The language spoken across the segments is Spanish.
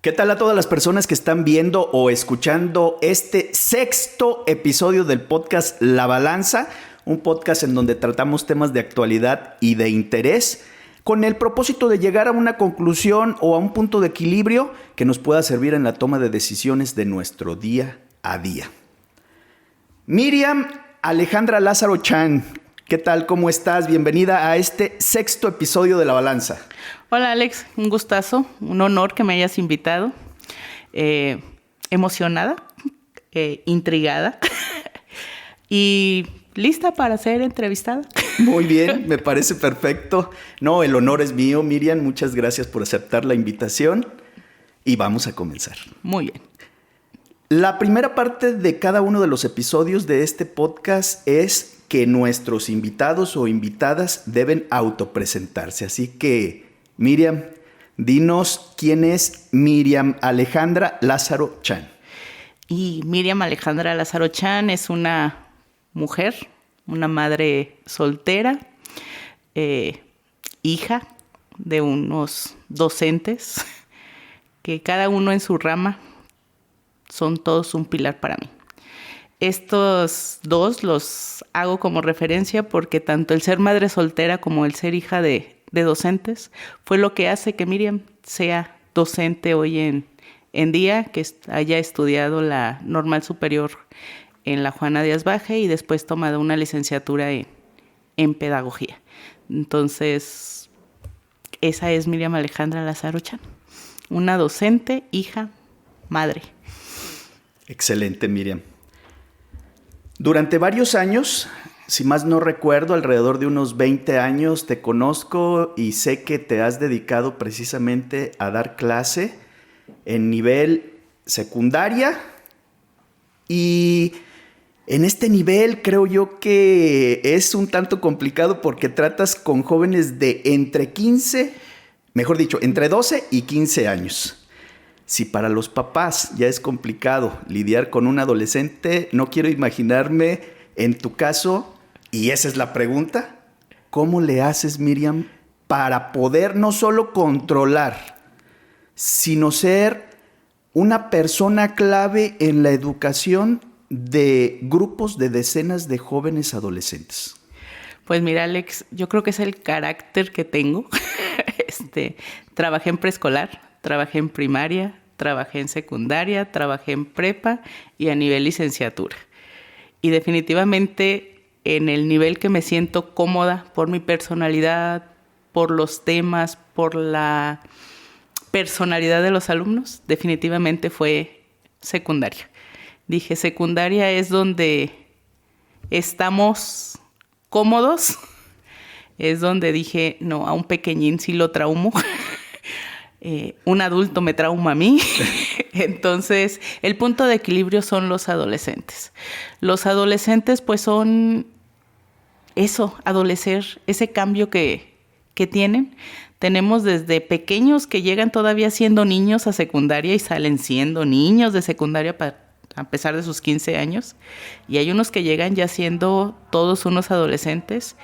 ¿Qué tal a todas las personas que están viendo o escuchando este sexto episodio del podcast La Balanza? Un podcast en donde tratamos temas de actualidad y de interés con el propósito de llegar a una conclusión o a un punto de equilibrio que nos pueda servir en la toma de decisiones de nuestro día a día. Miriam Alejandra Lázaro Chan, ¿qué tal? ¿Cómo estás? Bienvenida a este sexto episodio de La Balanza. Hola Alex, un gustazo, un honor que me hayas invitado. Emocionada, intrigada y lista para ser entrevistada. Muy bien, me parece perfecto. No, el honor es mío, Miriam. Muchas gracias por aceptar la invitación y vamos a comenzar. Muy bien. La primera parte de cada uno de los episodios de este podcast es que nuestros invitados o invitadas deben autopresentarse. Así que, Miriam, dinos quién es Miriam Alejandra Lázaro Chan. Y Miriam Alejandra Lázaro Chan es una mujer, una madre soltera, hija de unos docentes que cada uno en su rama son todos un pilar para mí. Estos dos los hago como referencia porque tanto el ser madre soltera como el ser hija de docentes fue lo que hace que Miriam sea docente hoy en día, que haya estudiado la normal superior en la Juana Díaz Baje y después tomado una licenciatura en pedagogía. Entonces, esa es Miriam Alejandra Lázaro Chan, una docente, hija, madre. Excelente, Miriam. Durante varios años, si más no recuerdo, alrededor de unos 20 años, te conozco y sé que te has dedicado precisamente a dar clase en nivel secundaria. Y en este nivel creo yo que es un tanto complicado porque tratas con jóvenes de entre 12 y 15 años. Si para los papás ya es complicado lidiar con un adolescente, no quiero imaginarme en tu caso, y esa es la pregunta, ¿cómo le haces, Miriam, para poder no solo controlar, sino ser una persona clave en la educación de grupos de decenas de jóvenes adolescentes? Pues mira, Alex, yo creo que es el carácter que tengo. Trabajé en preescolar, trabajé en primaria, trabajé en secundaria, trabajé en prepa y a nivel licenciatura. Y definitivamente en el nivel que me siento cómoda por mi personalidad, por los temas, por la personalidad de los alumnos, definitivamente fue secundaria. Dije, secundaria es donde estamos cómodos, es donde dije, no, a un pequeñín sí lo traumo, un adulto me trauma a mí. Entonces, el punto de equilibrio son los adolescentes. Los adolescentes pues son eso, adolecer, ese cambio que tienen. Tenemos desde pequeños que llegan todavía siendo niños a secundaria y salen siendo niños de secundaria a pesar de sus 15 años. Y hay unos que llegan ya siendo todos unos adolescentes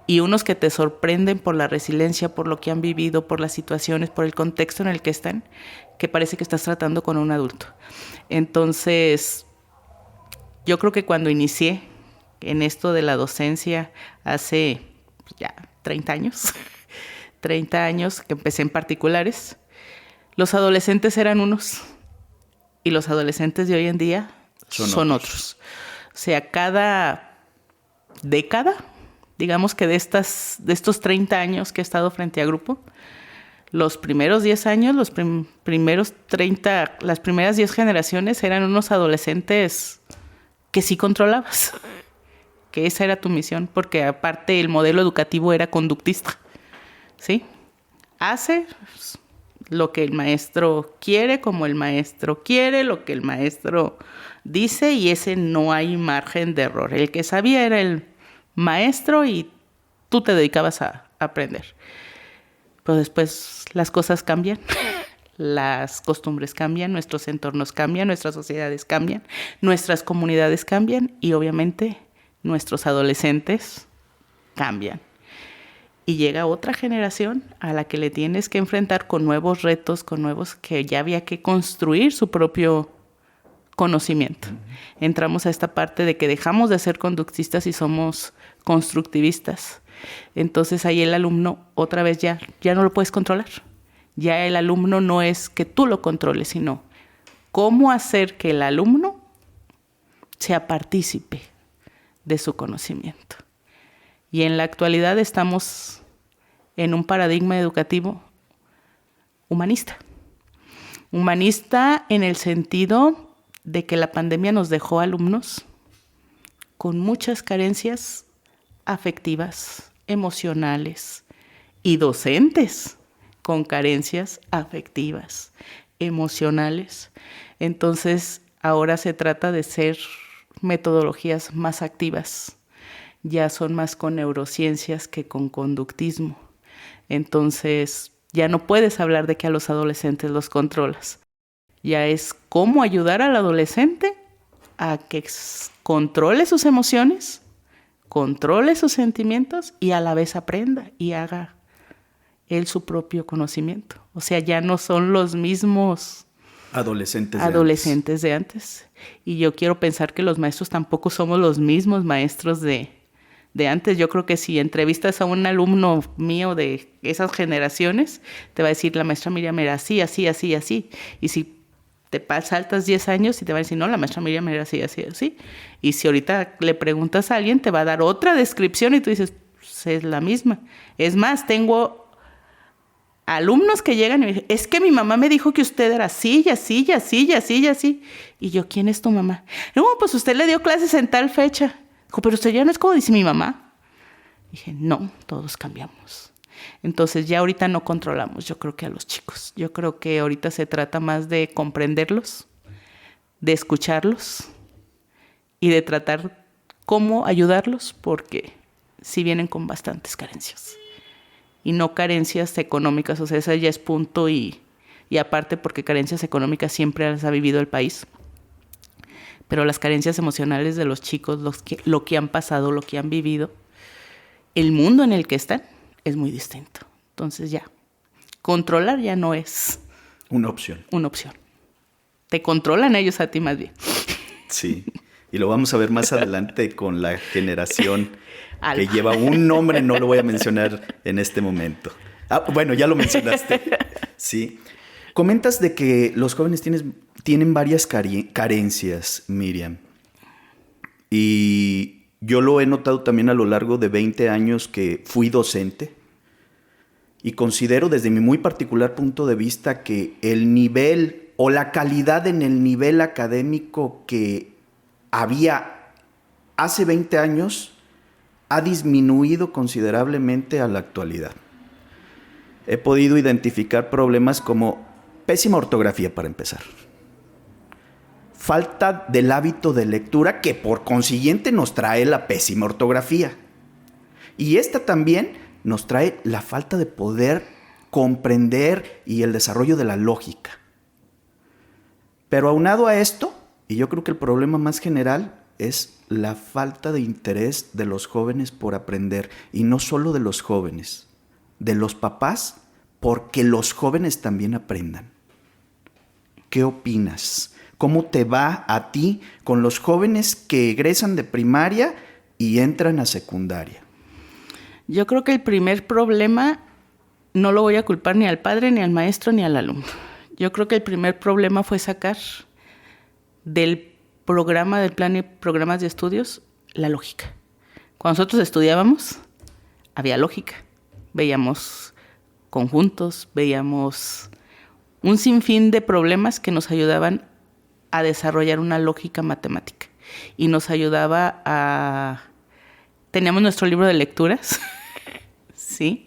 y unos que te sorprenden por la resiliencia, por lo que han vivido, por las situaciones, por el contexto en el que están, que parece que estás tratando con un adulto. Entonces, yo creo que cuando inicié en esto de la docencia hace ya 30 años, 30 años que empecé en particulares, los adolescentes eran unos y los adolescentes de hoy en día son otros. O sea, cada década, digamos que de estos 30 años que he estado frente a grupo, los primeros 10 años, los primeros 30, las primeras 10 generaciones eran unos adolescentes que sí controlabas, que esa era tu misión, porque aparte el modelo educativo era conductista, ¿sí? Hace lo que el maestro quiere, como el maestro quiere, lo que el maestro dice, y ese no hay margen de error. El que sabía era el maestro y tú te dedicabas a aprender. Pero después las cosas cambian, las costumbres cambian, nuestros entornos cambian, nuestras sociedades cambian, nuestras comunidades cambian y obviamente nuestros adolescentes cambian. Y llega otra generación a la que le tienes que enfrentar con nuevos retos, con nuevos que ya había que construir su propio conocimiento. Entramos a esta parte de que dejamos de ser conductistas y somos constructivistas. Entonces ahí el alumno otra vez ya no lo puedes controlar. Ya el alumno no es que tú lo controles, sino cómo hacer que el alumno sea partícipe de su conocimiento. Y en la actualidad estamos en un paradigma educativo humanista. Humanista en el sentido de que la pandemia nos dejó alumnos con muchas carencias afectivas, emocionales, y docentes con carencias afectivas, emocionales. Entonces, ahora se trata de ser metodologías más activas. Ya son más con neurociencias que con conductismo. Entonces, ya no puedes hablar de que a los adolescentes los controlas. Ya es cómo ayudar al adolescente a que controle sus emociones, controle sus sentimientos y a la vez aprenda y haga él su propio conocimiento. O sea, ya no son los mismos adolescentes de antes. Y yo quiero pensar que los maestros tampoco somos los mismos maestros de antes. Yo creo que si entrevistas a un alumno mío de esas generaciones, te va a decir, la maestra Miriam era así, así, así, así. Y si te saltas 10 años y te va a decir, no, la maestra Miriam era así, así, así. Y si ahorita le preguntas a alguien, te va a dar otra descripción y tú dices, pues es la misma. Es más, tengo alumnos que llegan y me dicen, es que mi mamá me dijo que usted era así, y así, y así, y así, y así. Y yo, ¿quién es tu mamá? No, pues usted le dio clases en tal fecha. Dijo, pero usted ya no es como dice mi mamá. Dije, no, todos cambiamos. Entonces ya ahorita no controlamos, yo creo que a los chicos. Yo creo que ahorita se trata más de comprenderlos, de escucharlos y de tratar cómo ayudarlos, porque sí vienen con bastantes carencias. Y no carencias económicas, o sea, ese ya es punto y aparte porque carencias económicas siempre las ha vivido el país. Pero las carencias emocionales de los chicos, lo que han pasado, lo que han vivido, el mundo en el que están es muy distinto. Entonces ya, controlar ya no es una opción. Te controlan ellos a ti más bien. Sí, y lo vamos a ver más adelante con la generación que lleva un nombre, no lo voy a mencionar en este momento. Bueno, ya lo mencionaste. Sí. Comentas de que los jóvenes tienen varias carencias, Miriam. Y yo lo he notado también a lo largo de 20 años que fui docente. Y considero desde mi muy particular punto de vista que el nivel o la calidad en el nivel académico que había hace 20 años ha disminuido considerablemente a la actualidad. He podido identificar problemas como pésima ortografía para empezar. Falta del hábito de lectura que por consiguiente nos trae la pésima ortografía. Y esta también nos trae la falta de poder comprender y el desarrollo de la lógica. Pero aunado a esto, y yo creo que el problema más general es la falta de interés de los jóvenes por aprender. Y no solo de los jóvenes, de los papás, porque los jóvenes también aprendan. ¿Qué opinas? ¿Cómo te va a ti con los jóvenes que egresan de primaria y entran a secundaria? Yo creo que el primer problema no lo voy a culpar ni al padre, ni al maestro, ni al alumno. Yo creo que el primer problema fue sacar del programa, del plan y programas de estudios, la lógica. Cuando nosotros estudiábamos, había lógica. Veíamos conjuntos, veíamos un sinfín de problemas que nos ayudaban a desarrollar una lógica matemática. Y nos ayudaba a... Teníamos nuestro libro de lecturas, ¿sí?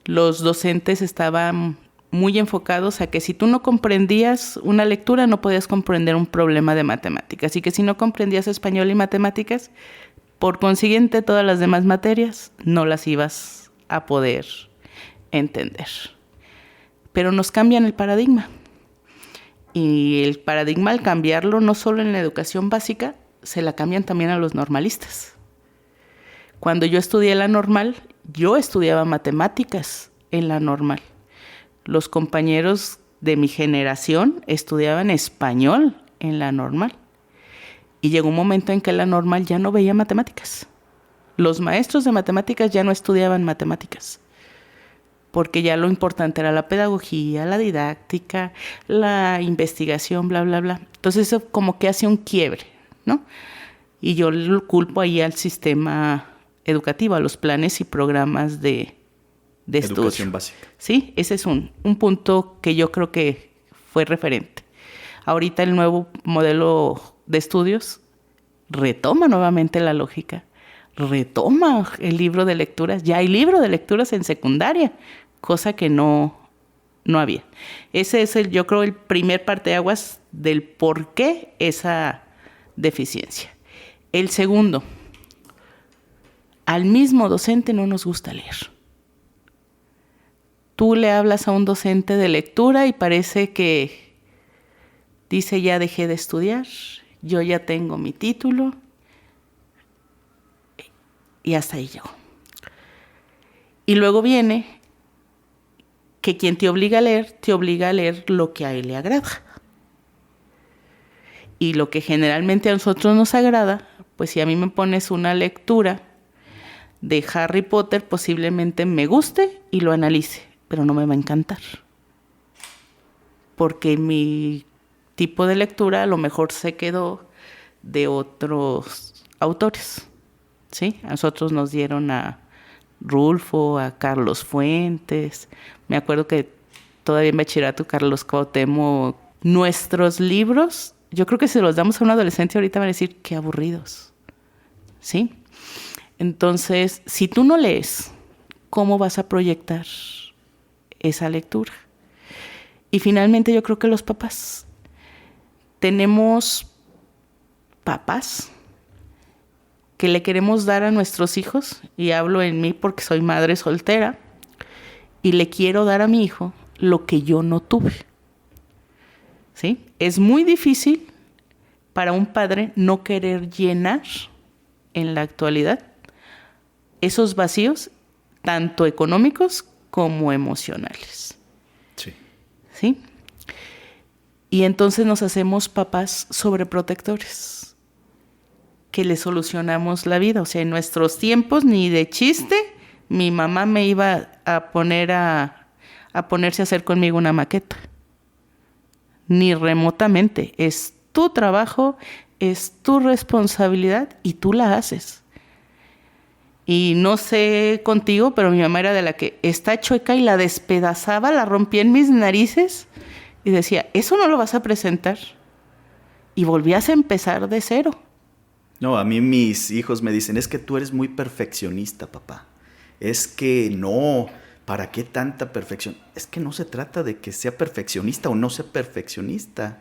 Los docentes estaban muy enfocados a que si tú no comprendías una lectura, no podías comprender un problema de matemáticas. Y que si no comprendías español y matemáticas, por consiguiente, todas las demás materias no las ibas a poder entender. Pero nos cambian el paradigma. Y el paradigma, al cambiarlo, no solo en la educación básica, se la cambian también a los normalistas. Cuando yo estudié la normal, yo estudiaba matemáticas en la normal. Los compañeros de mi generación estudiaban español en la normal. Y llegó un momento en que la normal ya no veía matemáticas. Los maestros de matemáticas ya no estudiaban matemáticas, porque ya lo importante era la pedagogía, la didáctica, la investigación, bla, bla, bla. Entonces eso como que hace un quiebre, ¿no? Y yo lo culpo ahí al sistema educativo, a los planes y programas de estudio. Educación básica. Sí, ese es un punto que yo creo que fue referente. Ahorita el nuevo modelo de estudios retoma nuevamente la lógica, retoma el libro de lecturas. Ya hay libro de lecturas en secundaria, cosa que no había. Ese es yo creo, el primer parteaguas del por qué esa deficiencia. El segundo, al mismo docente no nos gusta leer. Tú le hablas a un docente de lectura y parece que dice, ya dejé de estudiar, yo ya tengo mi título, y hasta ahí llegó. Y luego viene que quien te obliga a leer lo que a él le agrada. Y lo que generalmente a nosotros nos agrada, pues si a mí me pones una lectura de Harry Potter, posiblemente me guste y lo analice, pero no me va a encantar. Porque mi tipo de lectura a lo mejor se quedó de otros autores, ¿sí? A nosotros nos dieron a Rulfo, a Carlos Fuentes. Me acuerdo que todavía en bachillerato Carlos Cuauhtémoc. Nuestros libros, yo creo que si los damos a un adolescente ahorita van a decir qué aburridos, ¿sí? Entonces, si tú no lees, ¿cómo vas a proyectar esa lectura? Y finalmente yo creo que los papás. Tenemos papás que le queremos dar a nuestros hijos, y hablo en mí porque soy madre soltera, y le quiero dar a mi hijo lo que yo no tuve. ¿Sí? Es muy difícil para un padre no querer llenar en la actualidad esos vacíos, tanto económicos como emocionales. Sí. ¿Sí? Y entonces nos hacemos papás sobreprotectores, que le solucionamos la vida. O sea, en nuestros tiempos, ni de chiste, mi mamá me iba a poner a ponerse a hacer conmigo una maqueta. Ni remotamente. Es tu trabajo, es tu responsabilidad y tú la haces. Y no sé contigo, pero mi mamá era de la que está chueca y la despedazaba, la rompía en mis narices y decía, eso no lo vas a presentar. Y volvías a empezar de cero. No, a mí mis hijos me dicen, es que tú eres muy perfeccionista, papá. Es que no, ¿para qué tanta perfección? Es que no se trata de que sea perfeccionista o no sea perfeccionista.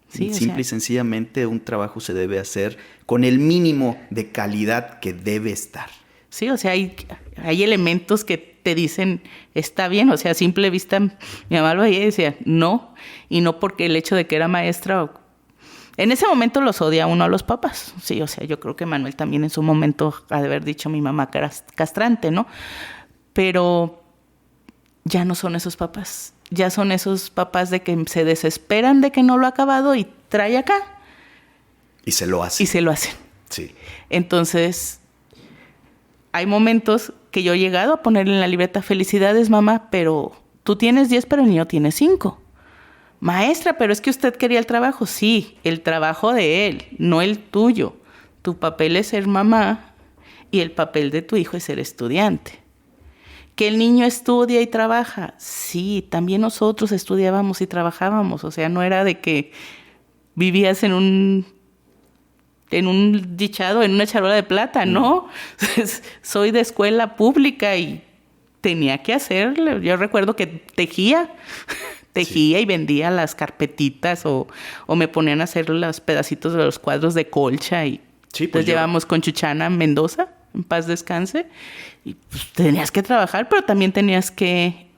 Sí, simple y sencillamente un trabajo se debe hacer con el mínimo de calidad que debe estar. Sí, o sea, hay elementos que te dicen, está bien, o sea, a simple vista, mi mamá lo veía y decía, no, y no porque el hecho de que era maestra. En ese momento los odia uno a los papás, sí, o sea, yo creo que Manuel también en su momento ha de haber dicho mi mamá castrante, ¿no? Pero ya no son esos papás, ya son esos papás de que se desesperan de que no lo ha acabado y trae acá. Y se lo hacen. Y se lo hacen. Sí. Entonces, hay momentos que yo he llegado a poner en la libreta, felicidades mamá, pero tú tienes 10, pero el niño tiene 5. Maestra, pero es que usted quería el trabajo. Sí, el trabajo de él, no el tuyo. Tu papel es ser mamá y el papel de tu hijo es ser estudiante. ¿Que el niño estudia y trabaja? Sí, también nosotros estudiábamos y trabajábamos. O sea, no era de que vivías en un dichado, en una charola de plata, ¿no? Soy de escuela pública y tenía que hacerlo. Yo recuerdo que tejía sí. Y vendía las carpetitas o me ponían a hacer los pedacitos de los cuadros de colcha y sí, pues llevamos con Chuchana Mendoza, en paz descanse, y pues tenías que trabajar, pero también tenías que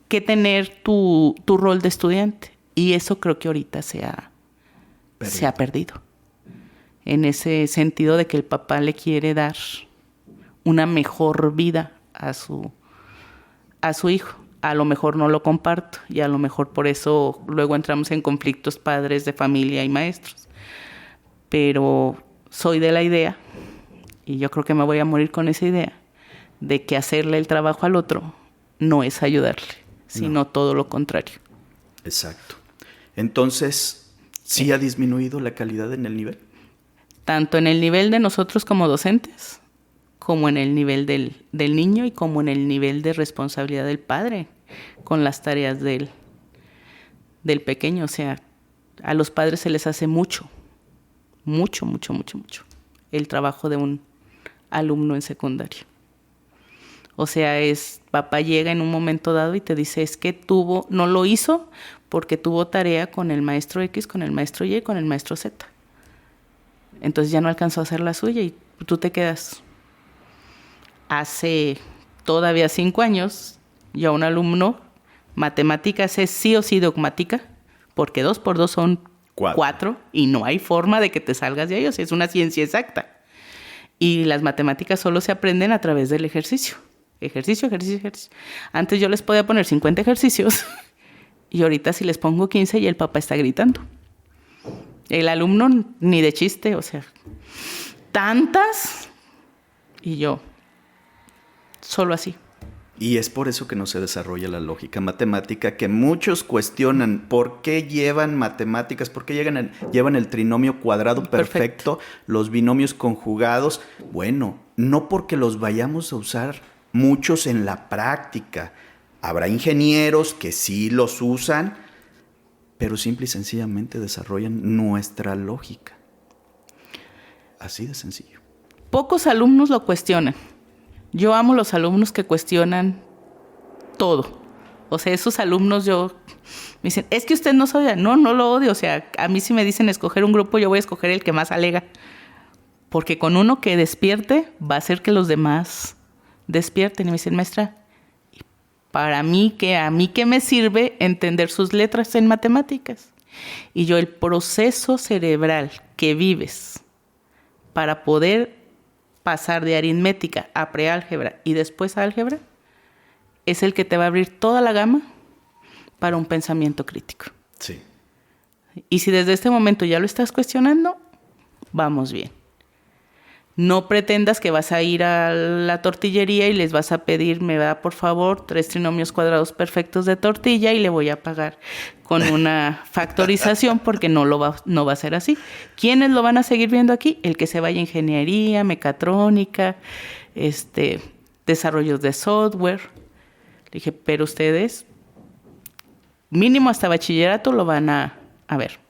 tener tu rol de estudiante, y eso creo que ahorita se ha perdido. En ese sentido de que el papá le quiere dar una mejor vida a su hijo. A lo mejor no lo comparto y a lo mejor por eso luego entramos en conflictos padres de familia y maestros. Pero soy de la idea, y yo creo que me voy a morir con esa idea, de que hacerle el trabajo al otro no es ayudarle, sino todo lo contrario. Exacto. Entonces, ¿sí ha disminuido la calidad en el nivel? Tanto en el nivel de nosotros como docentes, como en el nivel del niño y como en el nivel de responsabilidad del padre con las tareas del pequeño. O sea, a los padres se les hace mucho el trabajo de un alumno en secundaria. O sea, papá llega en un momento dado y te dice, es que no lo hizo porque tuvo tarea con el maestro X, con el maestro Y, con el maestro Z. Entonces ya no alcanzó a hacer la suya y tú te quedas. Hace todavía 5 años, yo a un alumno, matemáticas es sí o sí dogmática, porque 2 por 2 son 4 y no hay forma de que te salgas de ellos, es una ciencia exacta. Y las matemáticas solo se aprenden a través del ejercicio. Ejercicio. Antes yo les podía poner 50 ejercicios y ahorita si les pongo 15 y el papá está gritando. El alumno ni de chiste, o sea, tantas y yo, solo así. Y es por eso que no se desarrolla la lógica matemática, que muchos cuestionan por qué llevan matemáticas, por qué llevan el trinomio cuadrado perfecto, los binomios conjugados. Bueno, no porque los vayamos a usar muchos en la práctica. Habrá ingenieros que sí los usan, pero simple y sencillamente desarrollan nuestra lógica. Así de sencillo. Pocos alumnos lo cuestionan. Yo amo los alumnos que cuestionan todo. O sea, esos alumnos me dicen, es que usted no odia. No lo odio. O sea, a mí si me dicen escoger un grupo, yo voy a escoger el que más alega. Porque con uno que despierte, va a hacer que los demás despierten. Y me dicen, maestra, ¿a mí qué me sirve entender sus letras en matemáticas? Y yo, el proceso cerebral que vives para poder pasar de aritmética a preálgebra y después a álgebra, es el que te va a abrir toda la gama para un pensamiento crítico. Sí. Y si desde este momento ya lo estás cuestionando, vamos bien. No pretendas que vas a ir a la tortillería y les vas a pedir, me da por favor 3 trinomios cuadrados perfectos de tortilla y le voy a pagar con una factorización, porque no va a ser así. ¿Quiénes lo van a seguir viendo aquí? El que se vaya a ingeniería, mecatrónica, desarrollos de software. Le dije, pero ustedes, mínimo hasta bachillerato lo van a ver.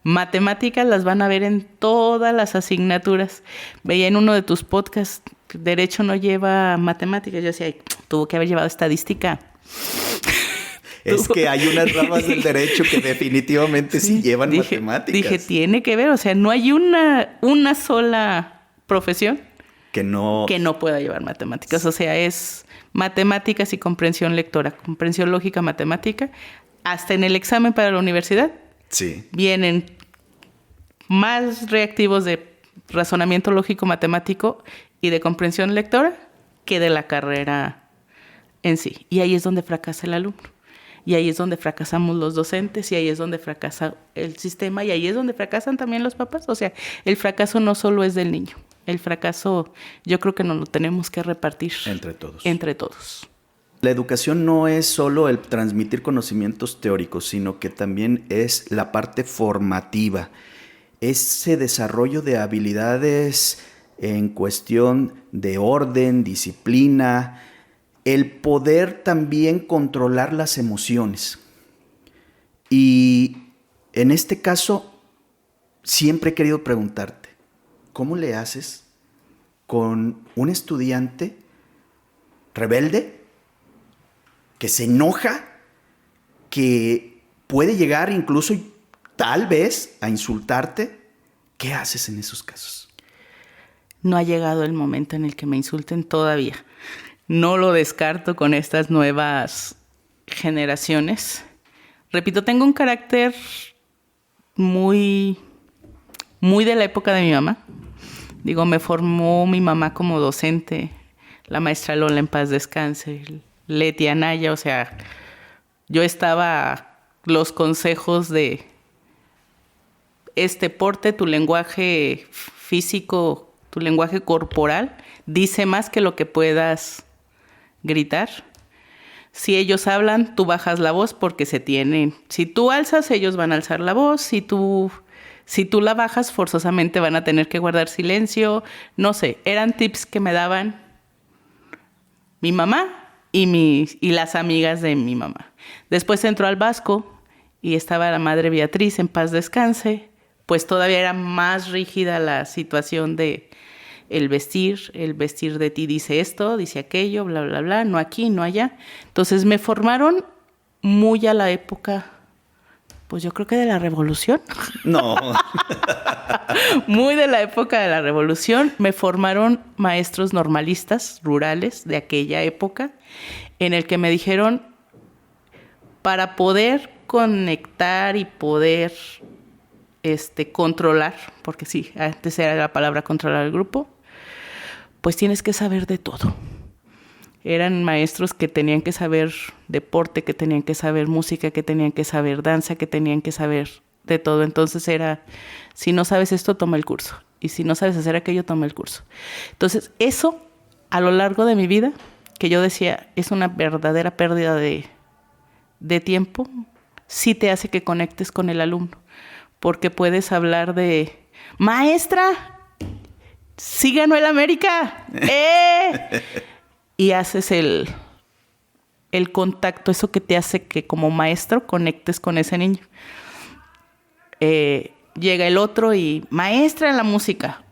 Matemáticas las van a ver en todas las asignaturas. Veía en uno de tus podcasts, Derecho no lleva matemáticas. Yo decía, tuvo que haber llevado estadística. Es que hay unas ramas del derecho que definitivamente sí llevan matemáticas. Dije, tiene que ver. O sea, no hay una sola profesión que no pueda llevar matemáticas. O sea, es matemáticas y comprensión lectora, comprensión lógica matemática. Hasta en el examen para la universidad. Sí. Vienen más reactivos de razonamiento lógico matemático y de comprensión lectora que de la carrera en sí. Y ahí es donde fracasa el alumno. Y ahí es donde fracasamos los docentes, y ahí es donde fracasa el sistema, y ahí es donde fracasan también los papás. O sea, el fracaso no solo es del niño. El fracaso yo creo que nos lo tenemos que repartir. Entre todos. La educación no es solo el transmitir conocimientos teóricos, sino que también es la parte formativa. Ese desarrollo de habilidades en cuestión de orden, disciplina, el poder también controlar las emociones. Y en este caso, siempre he querido preguntarte, ¿cómo le haces con un estudiante rebelde, que se enoja, que puede llegar incluso tal vez a insultarte? ¿Qué haces en esos casos? No ha llegado el momento en el que me insulten todavía. No lo descarto con estas nuevas generaciones. Repito, tengo un carácter muy, muy de la época de mi mamá. Digo, me formó mi mamá como docente. la maestra Lola en paz descanse, Leti Anaya, o sea, yo estaba los consejos de porte, tu lenguaje físico, tu lenguaje corporal, dice más que lo que puedas gritar. Si ellos hablan, tú bajas la voz porque se tienen. Si tú alzas, ellos van a alzar la voz. Si tú la bajas, forzosamente van a tener que guardar silencio. No sé, eran tips que me daban mi mamá y las amigas de mi mamá. Después entró al Vasco y estaba la madre Beatriz en paz descanse. Pues todavía era más rígida la situación de el vestir de ti dice esto, dice aquello, bla, bla, bla, no aquí, no allá. Entonces me formaron muy a la época, pues yo creo que de la Revolución. No. Muy de la época de la Revolución. Me formaron maestros normalistas rurales de aquella época, en el que me dijeron, para poder conectar y poder controlar, porque sí, antes era la palabra controlar el grupo, pues tienes que saber de todo. Eran maestros que tenían que saber deporte, que tenían que saber música, que tenían que saber danza, que tenían que saber de todo. Entonces era, si no sabes esto, toma el curso. Y si no sabes hacer aquello, toma el curso. Entonces eso, a lo largo de mi vida, que yo decía, es una verdadera pérdida de tiempo, sí te hace que conectes con el alumno. Porque puedes hablar de, maestra, sí ganó el América, y haces el contacto, eso que te hace que como maestro conectes con ese niño. Llega el otro y, maestra en la música.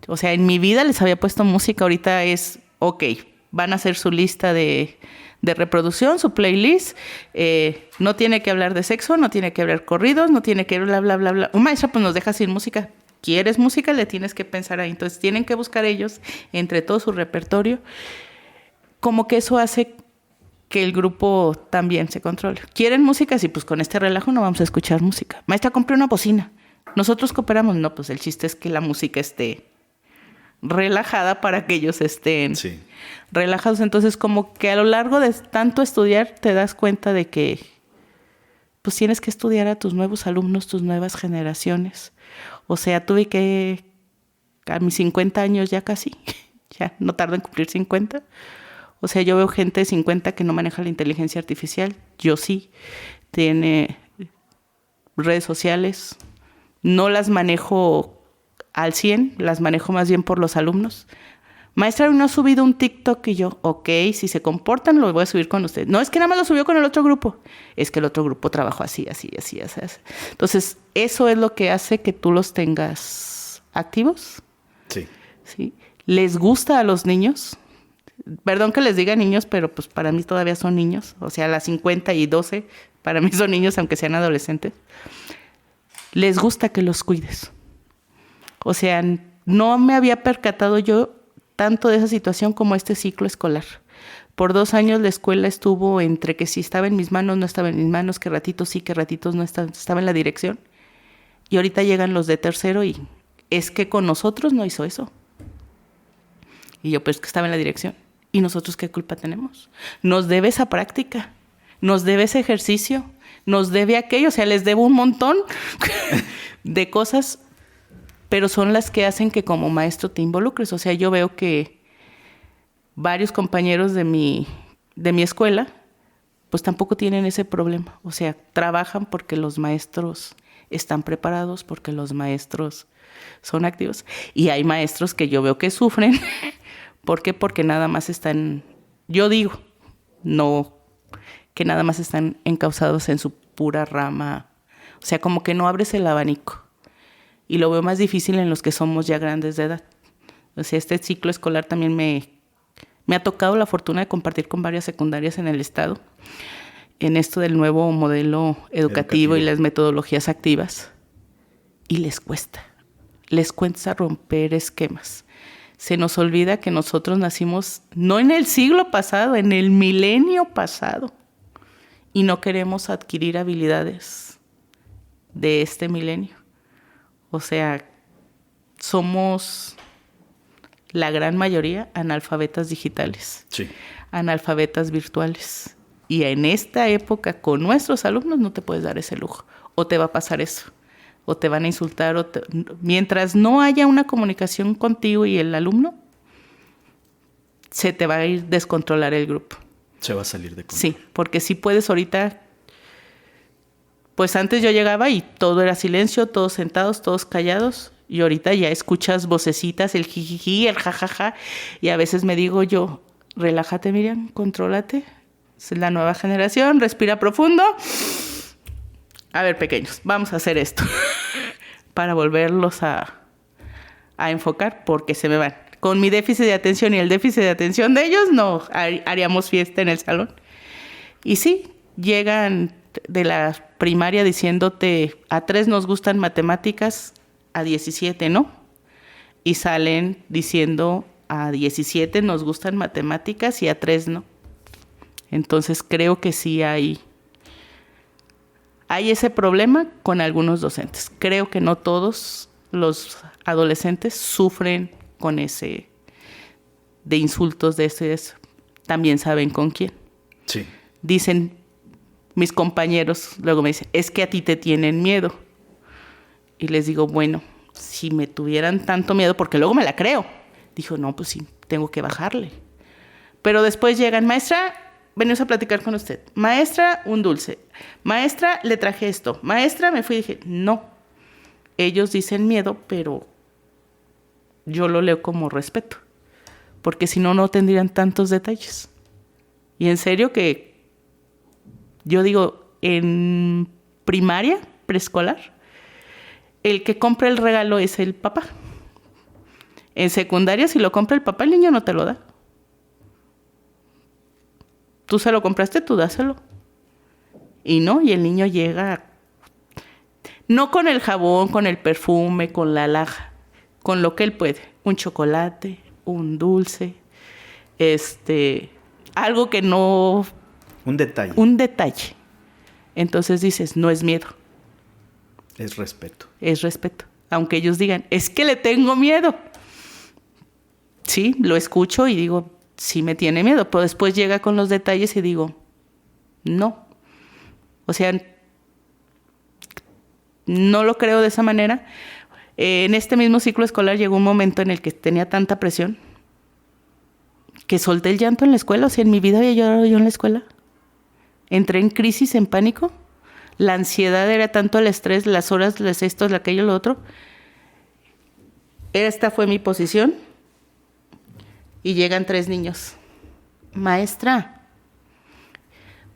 O sea, en mi vida les había puesto música, ahorita es, ok, van a hacer su lista de reproducción, su playlist, no tiene que hablar de sexo, no tiene que hablar corridos, no tiene que bla, bla, bla, bla. Un maestro pues nos deja sin música. ¿Quieres música? Le tienes que pensar ahí. Entonces tienen que buscar ellos, entre todo su repertorio, como que eso hace que el grupo también se controle. ¿Quieren música? Sí, pues con este relajo no vamos a escuchar música. Maestra, compré una bocina. Nosotros cooperamos. No, pues el chiste es que la música esté relajada para que ellos estén relajados. Entonces, como que a lo largo de tanto estudiar, te das cuenta de que pues tienes que estudiar a tus nuevos alumnos, tus nuevas generaciones. O sea, tuve que, a mis 50 años ya casi, ya no tardo en cumplir 50. O sea, yo veo gente de 50 que no maneja la inteligencia artificial. Yo sí. Tiene redes sociales. No las manejo al 100, las manejo más bien por los alumnos. Maestra, no ha subido un TikTok, y yo, ok, si se comportan lo voy a subir con ustedes. No, es que nada más lo subió con el otro grupo. Es que el otro grupo trabajó así. Entonces, eso es lo que hace que tú los tengas activos. Sí. ¿Les gusta a los niños? Perdón que les diga niños, pero pues para mí todavía son niños. O sea, las 50 y 12, para mí son niños, aunque sean adolescentes. Les gusta que los cuides. O sea, no me había percatado yo tanto de esa situación como este ciclo escolar. Por 2 años la escuela estuvo entre que si estaba en mis manos, no estaba en mis manos, que ratitos sí, que ratitos no estaba en la dirección. Y ahorita llegan los de tercero y es que con nosotros no hizo eso. Y yo, pues que estaba en la dirección. ¿Y nosotros qué culpa tenemos? Nos debe esa práctica, nos debe ese ejercicio, nos debe aquello. O sea, les debo un montón de cosas, pero son las que hacen que como maestro te involucres. O sea, yo veo que varios compañeros de mi escuela, pues tampoco tienen ese problema. O sea, trabajan porque los maestros están preparados, porque los maestros son activos. Y hay maestros que yo veo que sufren. ¿Por qué? Porque nada más están, yo digo, no, que nada más están encausados en su pura rama. O sea, como que no abres el abanico. Y lo veo más difícil en los que somos ya grandes de edad. O sea, este ciclo escolar también me ha tocado la fortuna de compartir con varias secundarias en el estado, en esto del nuevo modelo educativo y las metodologías activas. Y les cuesta romper esquemas. Se nos olvida que nosotros nacimos no en el siglo pasado, en el milenio pasado. Y no queremos adquirir habilidades de este milenio. O sea, somos la gran mayoría analfabetas digitales, Sí. analfabetas virtuales. Y en esta época con nuestros alumnos no te puedes dar ese lujo. O te va a pasar eso. O te van a insultar. Mientras no haya una comunicación contigo y el alumno, se te va a ir descontrolar el grupo. Se va a salir de control. Sí, porque si puedes ahorita... Pues antes yo llegaba y todo era silencio, todos sentados, todos callados. Y ahorita ya escuchas vocecitas, el jijiji, el jajaja. Y a veces me digo yo, relájate, Miriam, contrólate. Es la nueva generación, respira profundo. A ver, pequeños, vamos a hacer esto. Para volverlos a enfocar, porque se me van. Con mi déficit de atención y el déficit de atención de ellos, no haríamos fiesta en el salón. Y sí, llegan de la primaria diciéndote, a 3 nos gustan matemáticas, a 17 no. Y salen diciendo, a 17 nos gustan matemáticas y a 3 no. Entonces creo que sí hay ese problema con algunos docentes. Creo que no todos los adolescentes sufren con ese de insultos de eso. También saben con quién. Sí. Dicen mis compañeros, luego me dicen, es que a ti te tienen miedo. Y les digo, bueno, si me tuvieran tanto miedo, porque luego me la creo. Dijo, no, pues sí, tengo que bajarle. Pero después llegan, maestra, venimos a platicar con usted. Maestra, un dulce. Maestra, le traje esto. Maestra, me fui y dije, no. Ellos dicen miedo, pero yo lo leo como respeto. Porque si no, no tendrían tantos detalles. Y en serio que yo digo, en primaria, preescolar, el que compra el regalo es el papá. En secundaria, si lo compra el papá, el niño no te lo da. Tú se lo compraste, tú dáselo. Y no, y el niño llega, no con el jabón, con el perfume, con la alhaja, con lo que él puede. Un chocolate, un dulce, algo que no... Un detalle. Un detalle. Entonces dices, no es miedo. Es respeto. Es respeto. Aunque ellos digan, es que le tengo miedo. Sí, lo escucho y digo, sí me tiene miedo. Pero después llega con los detalles y digo, no. O sea, no lo creo de esa manera. En este mismo ciclo escolar llegó un momento en el que tenía tanta presión que solté el llanto en la escuela. O sea, en mi vida había llorado yo en la escuela. Entré en crisis, en pánico. La ansiedad era tanto el estrés, las horas, esto, aquello, lo otro. Esta fue mi posición. Y llegan 3 niños. Maestra,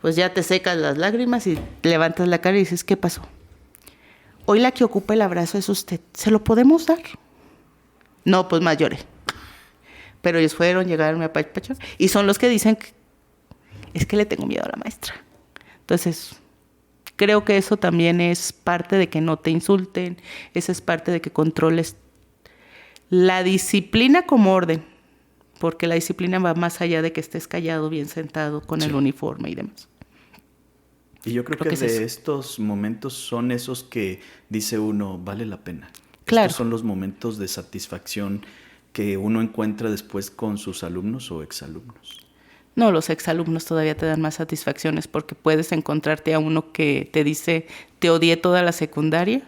pues ya te secas las lágrimas y levantas la cara y dices, ¿qué pasó? Hoy la que ocupa el abrazo es usted. ¿Se lo podemos dar? No, pues más lloré. Pero ellos fueron, llegaron, me apachó. Y son los que dicen que es que le tengo miedo a la maestra. Entonces, creo que eso también es parte de que no te insulten. Esa es parte de que controles la disciplina como orden. Porque la disciplina va más allá de que estés callado, bien sentado, con el uniforme y demás. Y yo creo que de estos momentos son esos que dice uno, vale la pena. Claro. Estos son los momentos de satisfacción que uno encuentra después con sus alumnos o exalumnos. No, los exalumnos todavía te dan más satisfacciones porque puedes encontrarte a uno que te dice, te odié toda la secundaria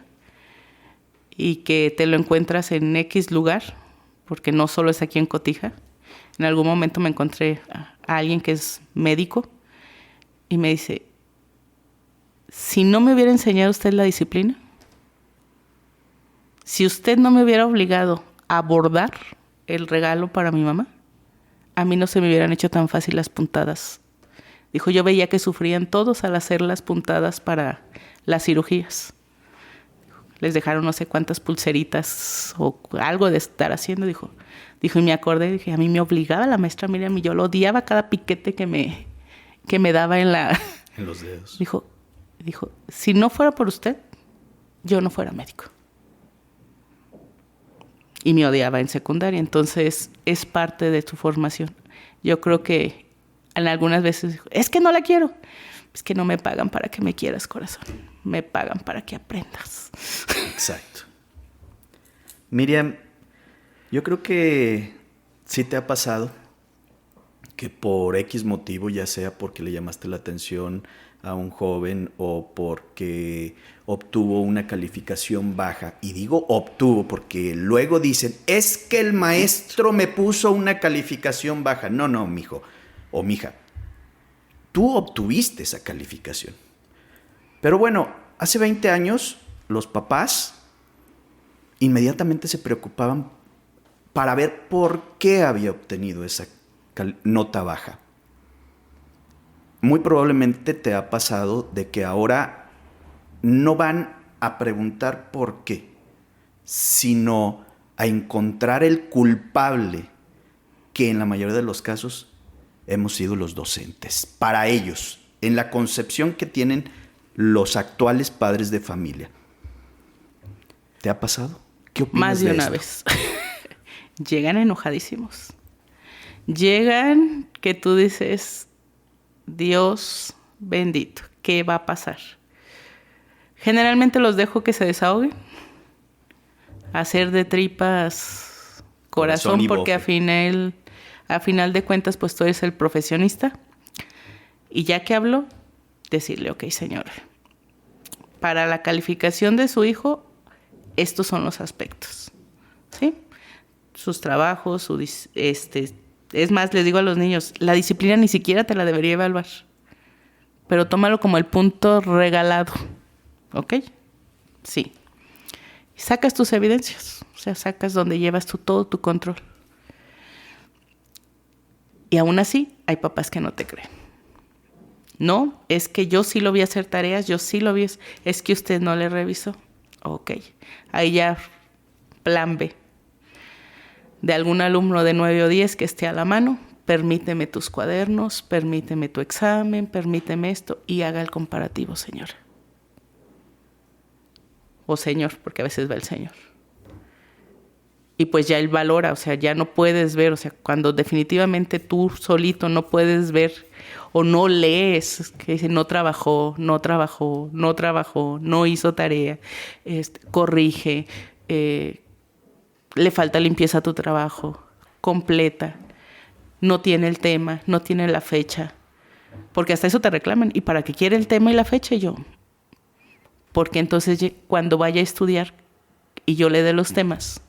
y que te lo encuentras en X lugar, porque no solo es aquí en Cotija. En algún momento me encontré a alguien que es médico y me dice, si no me hubiera enseñado usted la disciplina, si usted no me hubiera obligado a bordar el regalo para mi mamá, a mí no se me hubieran hecho tan fácil las puntadas. Dijo, yo veía que sufrían todos al hacer las puntadas para las cirugías. Les dejaron no sé cuántas pulseritas o algo de estar haciendo, dijo, y me acordé, dije, a mí me obligaba la maestra Miriam y yo lo odiaba cada piquete que me daba en los dedos. Dijo, si no fuera por usted, yo no fuera médico. Y me odiaba en secundaria, entonces es parte de tu formación. Yo creo que en algunas veces dijo, es que no la quiero. Es que no me pagan para que me quieras, corazón. Me pagan para que aprendas. Exacto. Miriam, yo creo que ¿Sí te ha pasado que por X motivo, ya sea porque le llamaste la atención a un joven o porque obtuvo una calificación baja? Y digo obtuvo porque luego dicen, es que el maestro me puso una calificación baja. No, mijo o mija, tú obtuviste esa calificación. Pero bueno, hace 20 años los papás inmediatamente se preocupaban para ver por qué había obtenido esa nota baja. Muy probablemente te ha pasado de que ahora no van a preguntar por qué, sino a encontrar el culpable, que en la mayoría de los casos hemos sido los docentes, para ellos, en la concepción que tienen los actuales padres de familia. ¿Te ha pasado? ¿Qué opinas Más de una vez. Llegan enojadísimos. Llegan que tú dices, Dios bendito, ¿qué va a pasar? Generalmente los dejo que se desahoguen, hacer de tripas corazón porque a final de cuentas pues tú eres el profesionista. Y ya que hablo, decirle, ok, señora, para la calificación de su hijo, estos son los aspectos, ¿sí? Sus trabajos, es más, les digo a los niños, la disciplina ni siquiera te la debería evaluar, pero tómalo como el punto regalado, ¿ok? Sí. Y sacas tus evidencias, o sea, sacas donde llevas todo tu control. Y aún así, hay papás que no te creen. No, es que yo sí lo vi hacer tareas, yo sí lo vi, es que usted no le revisó. Ok, ahí ya plan B. De algún alumno de 9 o 10 que esté a la mano, permíteme tus cuadernos, permíteme tu examen, permíteme esto y haga el comparativo, señora. O señor, porque a veces va el señor. Y pues ya él valora, o sea, ya no puedes ver, o sea, cuando definitivamente tú solito no puedes ver o no lees, que dice no trabajó, no hizo tarea, corrige, le falta limpieza a tu trabajo, completa, no tiene el tema, no tiene la fecha, porque hasta eso te reclaman. ¿Y para qué quiere el tema y la fecha? Y yo, porque entonces cuando vaya a estudiar y yo le dé los temas,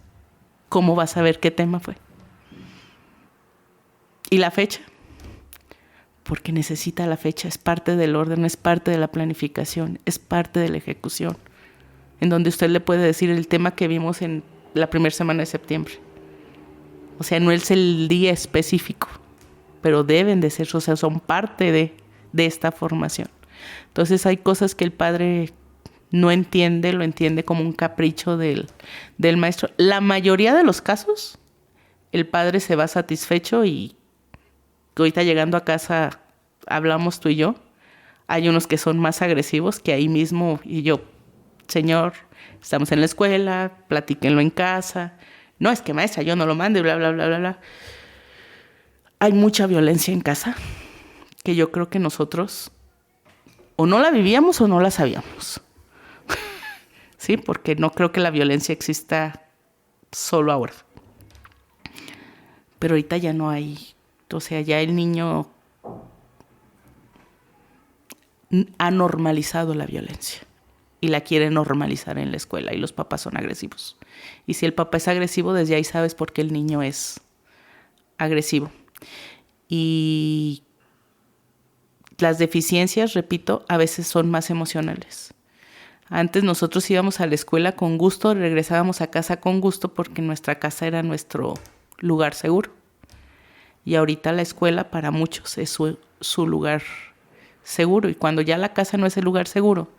¿cómo vas a saber qué tema fue? ¿Y la fecha? Porque necesita la fecha, es parte del orden, es parte de la planificación, es parte de la ejecución, en donde usted le puede decir el tema que vimos en la primera semana de septiembre. O sea, no es el día específico, pero deben de ser, o sea, son parte de esta formación. Entonces hay cosas que el padre no entiende, lo entiende como un capricho del maestro. La mayoría de los casos, el padre se va satisfecho y ahorita llegando a casa hablamos tú y yo. Hay unos que son más agresivos que ahí mismo y yo, señor, estamos en la escuela, platíquenlo en casa. No, es que maestra, yo no lo mando y bla, bla, bla, bla, bla. Hay mucha violencia en casa que yo creo que nosotros o no la vivíamos o no la sabíamos. Sí, porque no creo que la violencia exista solo ahora. Pero ahorita ya no hay, o sea, ya el niño ha normalizado la violencia y la quiere normalizar en la escuela y los papás son agresivos. Y si el papá es agresivo, desde ahí sabes por qué el niño es agresivo. Y las deficiencias, repito, a veces son más emocionales. Antes nosotros íbamos a la escuela con gusto, regresábamos a casa con gusto porque nuestra casa era nuestro lugar seguro. Y ahorita la escuela para muchos es su lugar seguro. Y cuando ya la casa no es el lugar seguro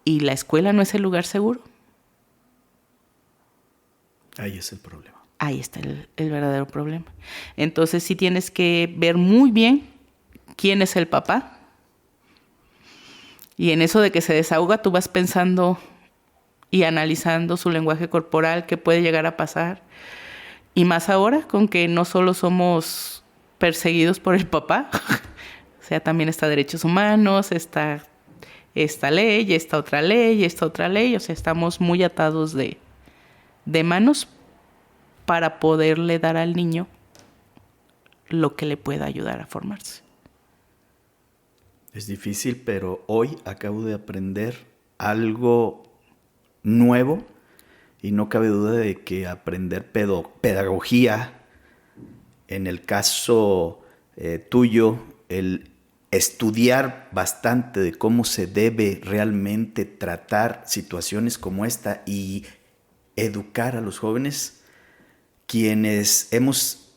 y la escuela no es el lugar seguro, ahí es el problema. Ahí está el verdadero problema. Entonces sí tienes que ver muy bien quién es el papá. Y en eso de que se desahoga, tú vas pensando y analizando su lenguaje corporal, qué puede llegar a pasar. Y más ahora, con que no solo somos perseguidos por el papá, o sea, también está derechos humanos, está esta ley, esta otra ley, o sea, estamos muy atados de manos para poderle dar al niño lo que le pueda ayudar a formarse. Es difícil, pero hoy acabo de aprender algo nuevo y no cabe duda de que aprender pedagogía, en el caso tuyo, el estudiar bastante de cómo se debe realmente tratar situaciones como esta y educar a los jóvenes, quienes hemos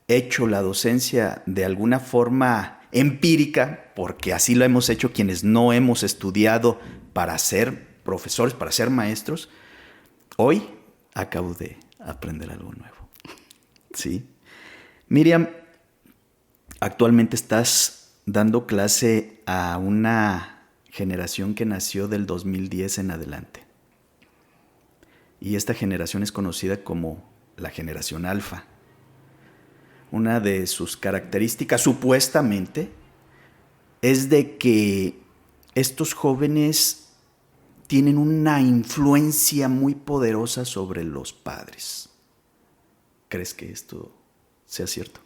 hecho la docencia de alguna forma empírica, porque así lo hemos hecho quienes no hemos estudiado para ser profesores, para ser maestros, hoy acabo de aprender algo nuevo. ¿Sí? Miriam, actualmente estás dando clase a una generación que nació del 2010 en adelante. Y esta generación es conocida como la generación alfa. Una de sus características, supuestamente, es de que estos jóvenes tienen una influencia muy poderosa sobre los padres. ¿Crees que esto sea cierto?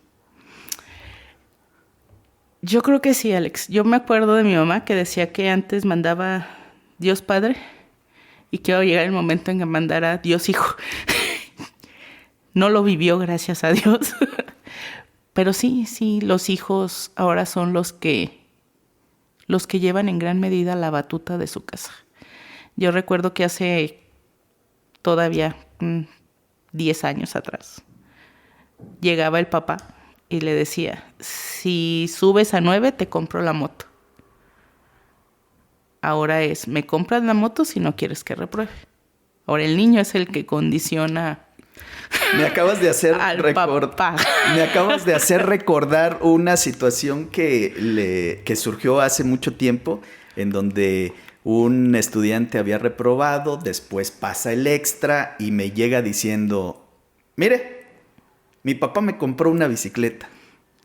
Yo creo que sí, Alex. Yo me acuerdo de mi mamá que decía que antes mandaba Dios Padre y que iba a llegar el momento en que mandara Dios Hijo. No lo vivió, gracias a Dios. Pero sí, los hijos ahora son los que llevan en gran medida la batuta de su casa. Yo recuerdo que hace todavía 10 años atrás llegaba el papá y le decía, si subes a 9 te compro la moto. Ahora es, me compras la moto si no quieres que repruebe. Ahora el niño es el que condiciona. Me acabas de hacer recordar una situación que surgió hace mucho tiempo, en donde un estudiante había reprobado, después pasa el extra y me llega diciendo, mire, mi papá me compró una bicicleta.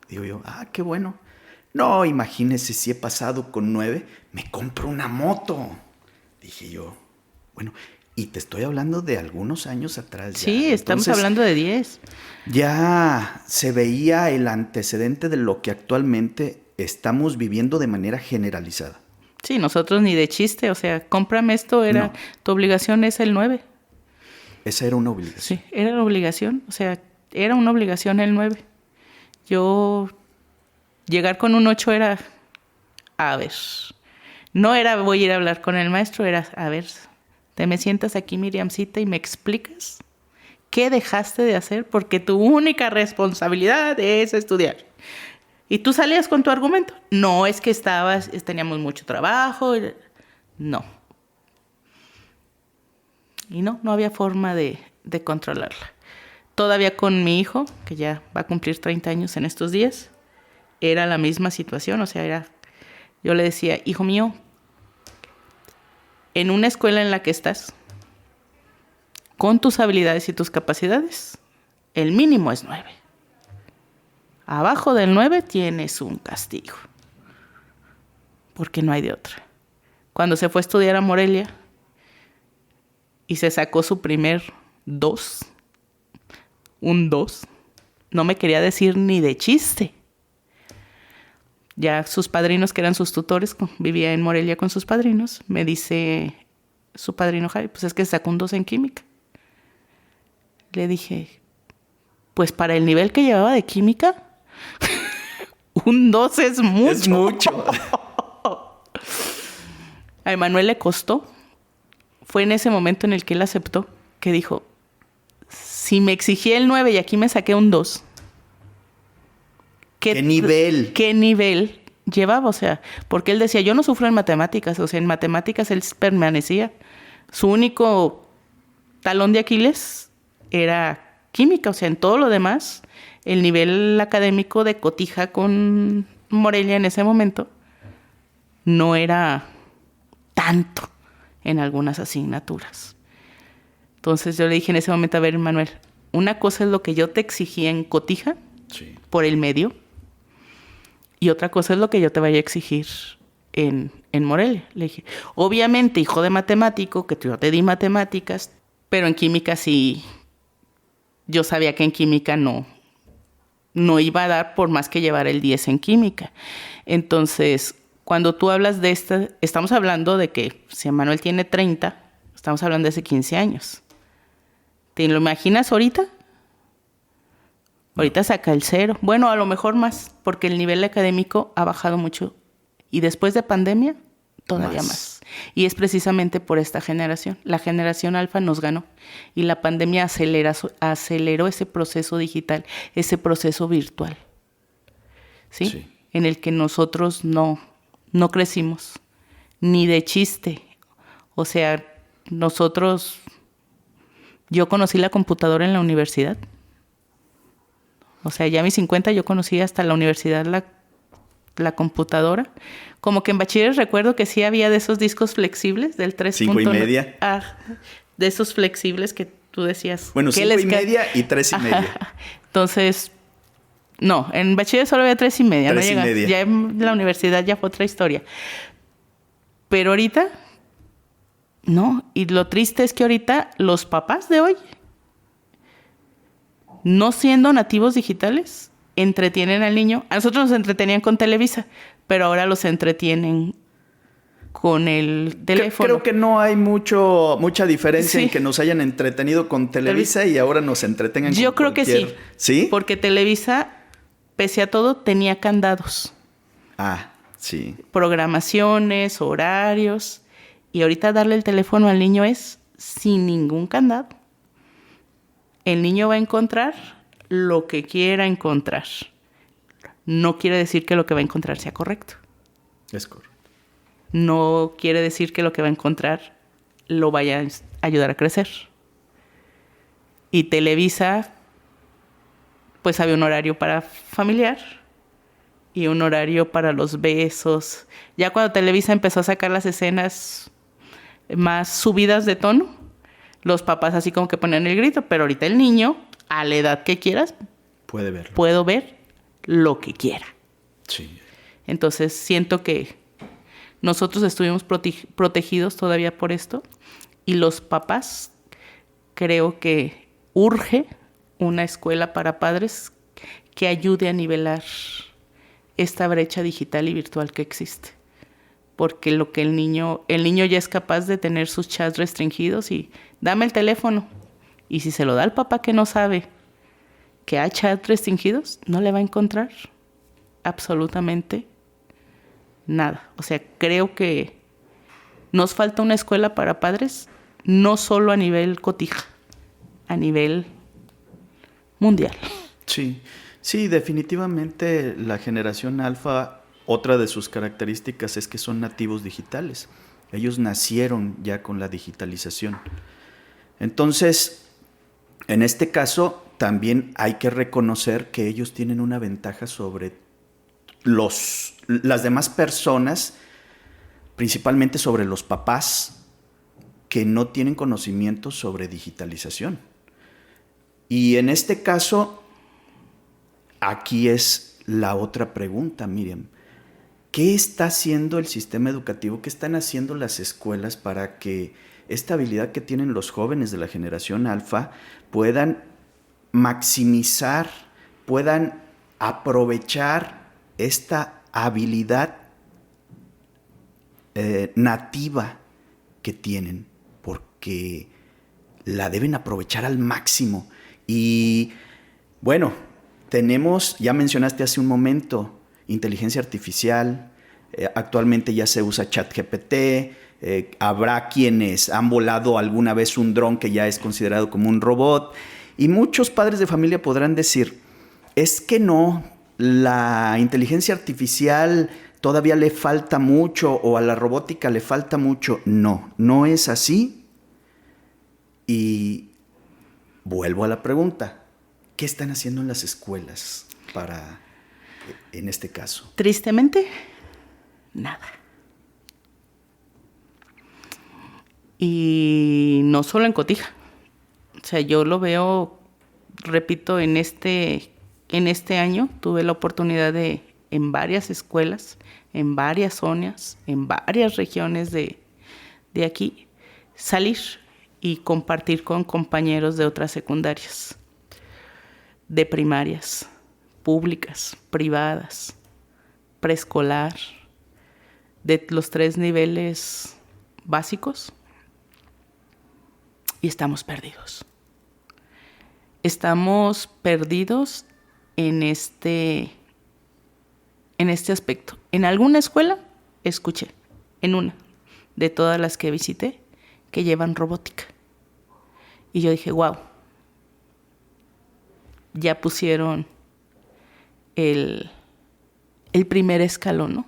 Digo yo, qué bueno. No, imagínese si he pasado con 9, me compro una moto. Dije yo, bueno, y te estoy hablando de algunos años atrás. Ya. Sí, estamos hablando de 10. Ya se veía el antecedente de lo que actualmente estamos viviendo de manera generalizada. Sí, nosotros ni de chiste, o sea, cómprame esto, no. Tu obligación es el 9. Esa era una obligación. Sí, era la obligación, o sea, era una obligación el 9. Yo, llegar con un 8 era, a ver, no era voy a ir a hablar con el maestro, era, a ver, te me sientas aquí, Miriamcita, y me explicas qué dejaste de hacer porque tu única responsabilidad es estudiar. Y tú salías con tu argumento. No, es que teníamos mucho trabajo. No. Y no había forma de controlarla. Todavía con mi hijo, que ya va a cumplir 30 años en estos días, era la misma situación. O sea, yo le decía, hijo mío, en una escuela en la que estás, con tus habilidades y tus capacidades, el mínimo es 9. Abajo del 9 tienes un castigo. Porque no hay de otra. Cuando se fue a estudiar a Morelia y se sacó su primer 2, un 2, no me quería decir ni de chiste. Ya sus padrinos, que eran sus tutores, vivía en Morelia con sus padrinos, me dice su padrino Javi, pues es que sacó un 2 en química. Le dije, pues para el nivel que llevaba de química, un 2 es mucho. Es mucho. A Emanuel le costó. Fue en ese momento en el que él aceptó, que dijo, si me exigía el 9 y aquí me saqué un 2. ¿Qué nivel? ¿Qué nivel llevaba? O sea, porque él decía, yo no sufro en matemáticas. O sea, en matemáticas él permanecía. Su único talón de Aquiles era química. O sea, en todo lo demás, el nivel académico de cotija con Morelia en ese momento no era tanto en algunas asignaturas. Entonces yo le dije en ese momento, a ver, Manuel, una cosa es lo que yo te exigía en cotija, sí, por el medio, y otra cosa es lo que yo te vaya a exigir en Morelia. Le dije, obviamente, hijo de matemático, que yo te di matemáticas, pero en química sí yo sabía que en química no iba a dar por más que llevar el 10 en química. Entonces, cuando tú hablas de esta, estamos hablando de que si Manuel tiene 30, estamos hablando de hace 15 años. ¿Te lo imaginas ahorita? Ahorita saca el 0. Bueno, a lo mejor más, porque el nivel académico ha bajado mucho. Y después de pandemia, todavía más. Y es precisamente por esta generación. La generación alfa nos ganó. Y la pandemia aceleró ese proceso digital, ese proceso virtual. ¿Sí? Sí. En el que nosotros no crecimos. Ni de chiste. O sea, yo conocí la computadora en la universidad. O sea, ya a mis 50 yo conocí hasta la universidad la computadora. Como que en bachilleres recuerdo que sí había de esos discos flexibles del 3. 5.5. De esos flexibles que tú decías. Bueno, 5.5 y 3.5. Entonces, no, en bachilleres solo había 3.5. 3.5. Ya en la universidad ya fue otra historia. Pero ahorita, no. Y lo triste es que ahorita los papás de hoy, no siendo nativos digitales, entretienen al niño. A nosotros nos entretenían con Televisa, pero ahora los entretienen con el teléfono. Creo que no hay mucha diferencia en que nos hayan entretenido con Televisa y ahora nos entretengan con Yo creo cualquier... que sí. ¿Sí? Porque Televisa, pese a todo, tenía candados. Sí. Programaciones, horarios. Y ahorita darle el teléfono al niño es sin ningún candado. El niño va a encontrar lo que quiera encontrar. No quiere decir que lo que va a encontrar sea correcto. Es correcto. No quiere decir que lo que va a encontrar lo vaya a ayudar a crecer. Y Televisa, pues había un horario para familiar y un horario para los besos. Ya cuando Televisa empezó a sacar las escenas más subidas de tono, los papás así como que ponían el grito, pero ahorita el niño, a la edad que quieras, puede verlo. Puedo ver lo que quiera. Sí. Entonces siento que nosotros estuvimos protegidos todavía por esto y los papás creo que urge una escuela para padres que ayude a nivelar esta brecha digital y virtual que existe. Porque lo que el niño ya es capaz de tener sus chats restringidos y dame el teléfono. Y si se lo da al papá que no sabe que hay chats restringidos, no le va a encontrar absolutamente nada. O sea, creo que nos falta una escuela para padres, no solo a nivel cotija, a nivel mundial. Sí, definitivamente la generación alfa, otra de sus características es que son nativos digitales. Ellos nacieron ya con la digitalización. Entonces, en este caso, también hay que reconocer que ellos tienen una ventaja sobre las demás personas, principalmente sobre los papás, que no tienen conocimiento sobre digitalización. Y en este caso, aquí es la otra pregunta, Miriam. ¿Qué está haciendo el sistema educativo? ¿Qué están haciendo las escuelas para que esta habilidad que tienen los jóvenes de la generación alfa puedan maximizar, puedan aprovechar esta habilidad nativa que tienen? Porque la deben aprovechar al máximo. Y bueno, tenemos, ya mencionaste hace un momento, inteligencia artificial, actualmente ya se usa ChatGPT, habrá quienes han volado alguna vez un dron que ya es considerado como un robot, y muchos padres de familia podrán decir, es que no, la inteligencia artificial todavía le falta mucho o a la robótica le falta mucho. No, no es así. Y vuelvo a la pregunta, ¿qué están haciendo en las escuelas para, en este caso? Tristemente, nada. Y no solo en Cotija. O sea, yo lo veo, repito, en este año tuve la oportunidad de, en varias escuelas, en varias zonas, en varias regiones de aquí, salir y compartir con compañeros de otras secundarias. de primarias, públicas, privadas, preescolar, de los 3 niveles básicos, y estamos perdidos. Estamos perdidos en este aspecto. En alguna escuela escuché, en una de todas las que visité, que llevan robótica. Y yo dije, wow, ya pusieron el primer escalón, ¿no?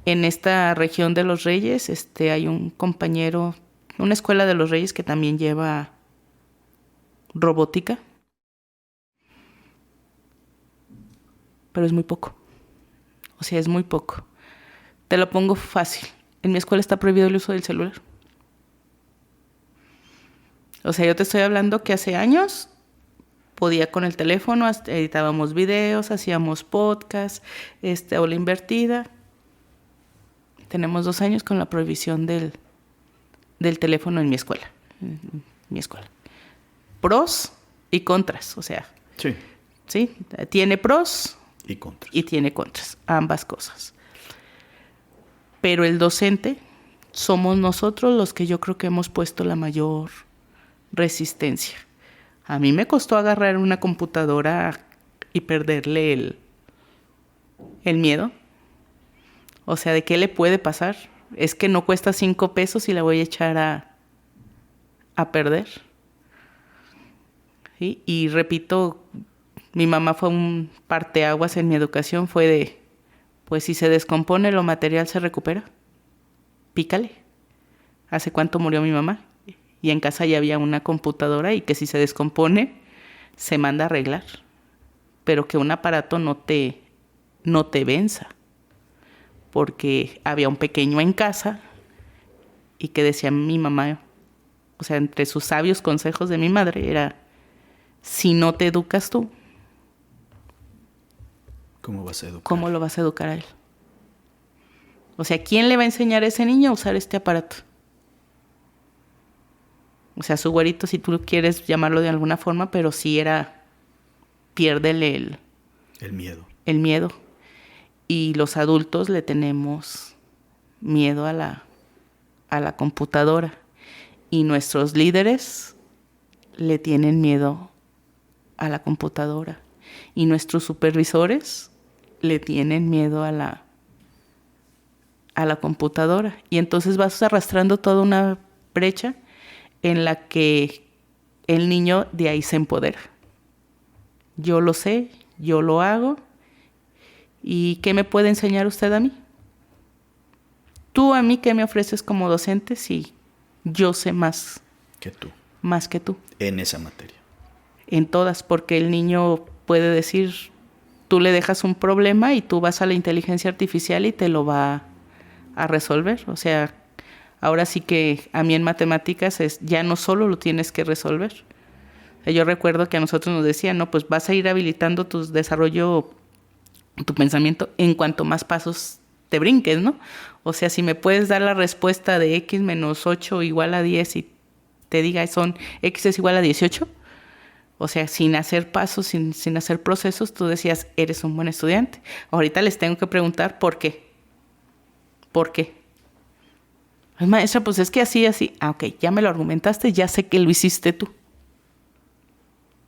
En esta región de Los Reyes, hay un compañero, una escuela de Los Reyes que también lleva robótica, pero es muy poco. O sea, es muy poco. Te lo pongo fácil. En mi escuela está prohibido el uso del celular. O sea, yo te estoy hablando que hace años podía con el teléfono, editábamos videos, hacíamos podcast, aula invertida. Tenemos 2 años con la prohibición del teléfono en mi escuela. Pros y contras, o sea. Sí. Sí, tiene pros Y contras. y tiene contras, ambas cosas. Pero el docente somos nosotros los que yo creo que hemos puesto la mayor resistencia. A mí me costó agarrar una computadora y perderle el miedo. O sea, ¿de qué le puede pasar? Es que no cuesta 5 pesos y la voy a echar a perder. ¿Sí? Y repito, mi mamá fue un parteaguas en mi educación, fue de, pues si se descompone lo material se recupera, pícale. ¿Hace cuánto murió mi mamá? Y en casa ya había una computadora y que si se descompone se manda a arreglar, pero que un aparato no te venza, porque había un pequeño en casa y que decía mi mamá, o sea, entre sus sabios consejos de mi madre era, si no te educas tú, ¿cómo vas a educar? ¿Cómo lo vas a educar a él? O sea, ¿quién le va a enseñar a ese niño a usar este aparato? O sea, su güerito, si tú quieres llamarlo de alguna forma, pero sí era, piérdele el miedo. El miedo. Y los adultos le tenemos miedo a la computadora. Y nuestros líderes le tienen miedo a la computadora. Y nuestros supervisores le tienen miedo a la computadora. Y entonces vas arrastrando toda una brecha en la que el niño de ahí se empodera. Yo lo sé, yo lo hago. ¿Y qué me puede enseñar usted a mí? ¿Tú a mí qué me ofreces como docente si yo sé más que tú? Más que tú. En esa materia. En todas, porque el niño puede decir, tú le dejas un problema y tú vas a la inteligencia artificial y te lo va a resolver. O sea, ahora sí que a mí en matemáticas ya no solo lo tienes que resolver. O sea, yo recuerdo que a nosotros nos decían, no, pues vas a ir habilitando tu desarrollo, tu pensamiento en cuanto más pasos te brinques, ¿no? O sea, si me puedes dar la respuesta de x menos 8 igual a 10 y te diga x es igual a 18, o sea, sin hacer pasos, sin hacer procesos, tú decías, eres un buen estudiante. Ahorita les tengo que preguntar por qué. ¿Por qué? Maestra, pues es que así. Ah, ok, ya me lo argumentaste, ya sé que lo hiciste tú.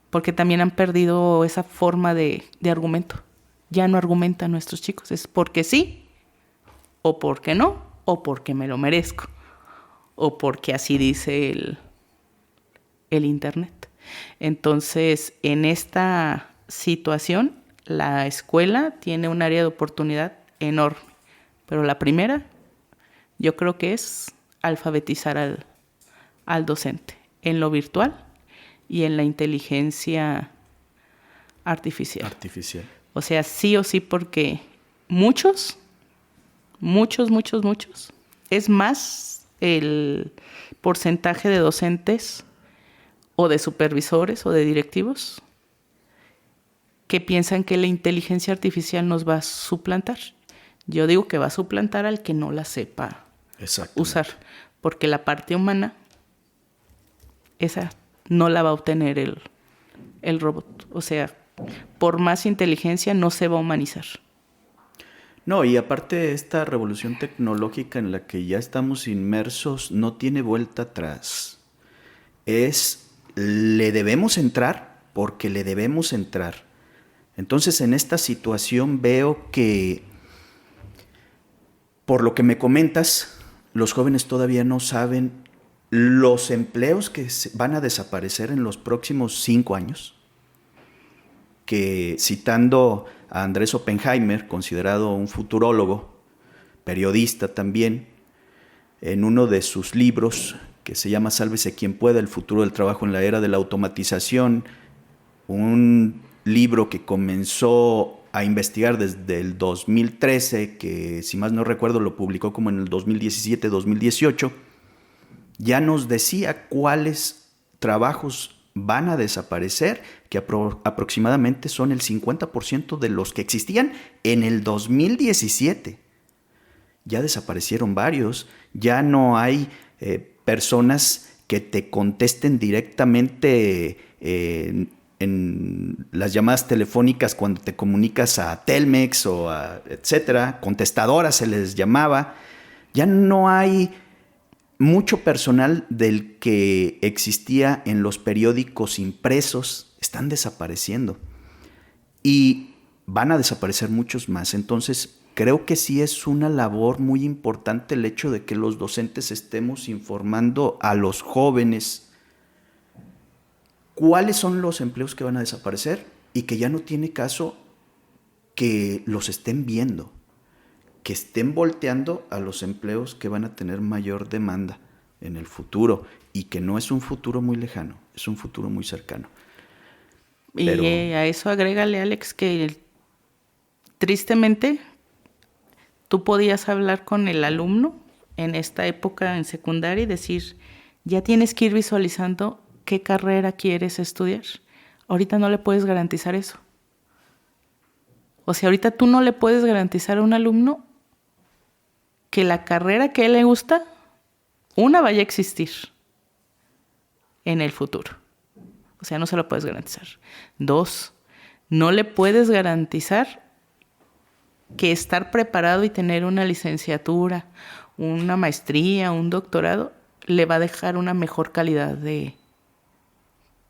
Porque también han perdido esa forma de argumento. Ya no argumentan nuestros chicos. Es porque sí, o porque no, o porque me lo merezco, o porque así dice el internet. Entonces, en esta situación, la escuela tiene un área de oportunidad enorme. Pero la primera, yo creo que es alfabetizar al docente en lo virtual y en la inteligencia artificial. O sea, sí o sí, porque muchos, es más el porcentaje de docentes o de supervisores o de directivos que piensan que la inteligencia artificial nos va a suplantar. Yo digo que va a suplantar al que no la sepa usar, porque la parte humana, esa no la va a obtener el robot. O sea, por más inteligencia no se va a humanizar. No, y aparte esta revolución tecnológica en la que ya estamos inmersos no tiene vuelta atrás. Le debemos entrar porque le debemos entrar. Entonces en esta situación veo que, por lo que me comentas, los jóvenes todavía no saben los empleos que van a desaparecer en los próximos 5 años. Que citando a Andrés Oppenheimer, considerado un futurólogo, periodista también, en uno de sus libros que se llama Sálvese quien pueda, el futuro del trabajo en la era de la automatización, un libro que comenzó a investigar desde el 2013, que si más no recuerdo lo publicó como en el 2017-2018, ya nos decía cuáles trabajos van a desaparecer, que aproximadamente son el 50% de los que existían en el 2017. Ya desaparecieron varios, ya no hay personas que te contesten directamente en las llamadas telefónicas cuando te comunicas a Telmex o a etcétera, contestadoras se les llamaba. Ya no hay mucho personal del que existía en los periódicos impresos, están desapareciendo y van a desaparecer muchos más. Entonces creo que sí es una labor muy importante el hecho de que los docentes estemos informando a los jóvenes cuáles son los empleos que van a desaparecer y que ya no tiene caso que los estén viendo, que estén volteando a los empleos que van a tener mayor demanda en el futuro, y que no es un futuro muy lejano, es un futuro muy cercano. Pero... Y a eso agrégale, Alex, que tristemente tú podías hablar con el alumno en esta época en secundaria y decir, ya tienes que ir visualizando qué carrera quieres estudiar. Ahorita no le puedes garantizar eso. O sea, ahorita tú no le puedes garantizar a un alumno que la carrera que a él le gusta, una, vaya a existir en el futuro. O sea, no se lo puedes garantizar. 2, no le puedes garantizar que estar preparado y tener una licenciatura, una maestría, un doctorado, le va a dejar una mejor calidad de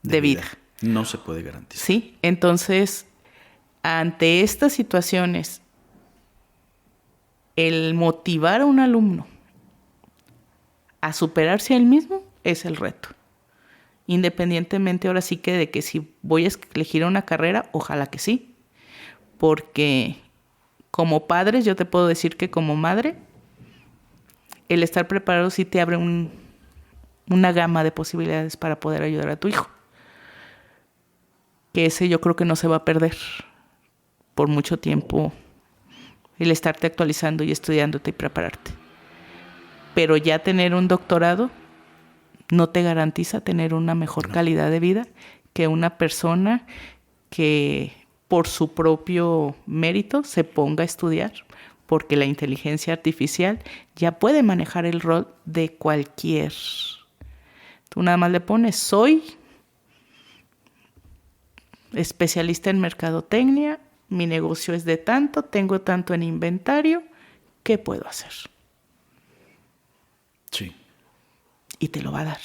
vida. No se puede garantizar. Sí, entonces, ante estas situaciones, el motivar a un alumno a superarse a él mismo es el reto. Independientemente ahora sí que de que si voy a elegir una carrera, ojalá que sí. Porque como padres, yo te puedo decir que como madre, el estar preparado sí te abre una gama de posibilidades para poder ayudar a tu hijo. Que ese yo creo que no se va a perder por mucho tiempo, el estarte actualizando y estudiándote y prepararte. Pero ya tener un doctorado no te garantiza tener una mejor calidad de vida que una persona que por su propio mérito se ponga a estudiar, porque la inteligencia artificial ya puede manejar el rol de cualquier. Tú nada más le pones, soy especialista en mercadotecnia, mi negocio es de tanto, tengo tanto en inventario, ¿qué puedo hacer? Sí. Y te lo va a dar.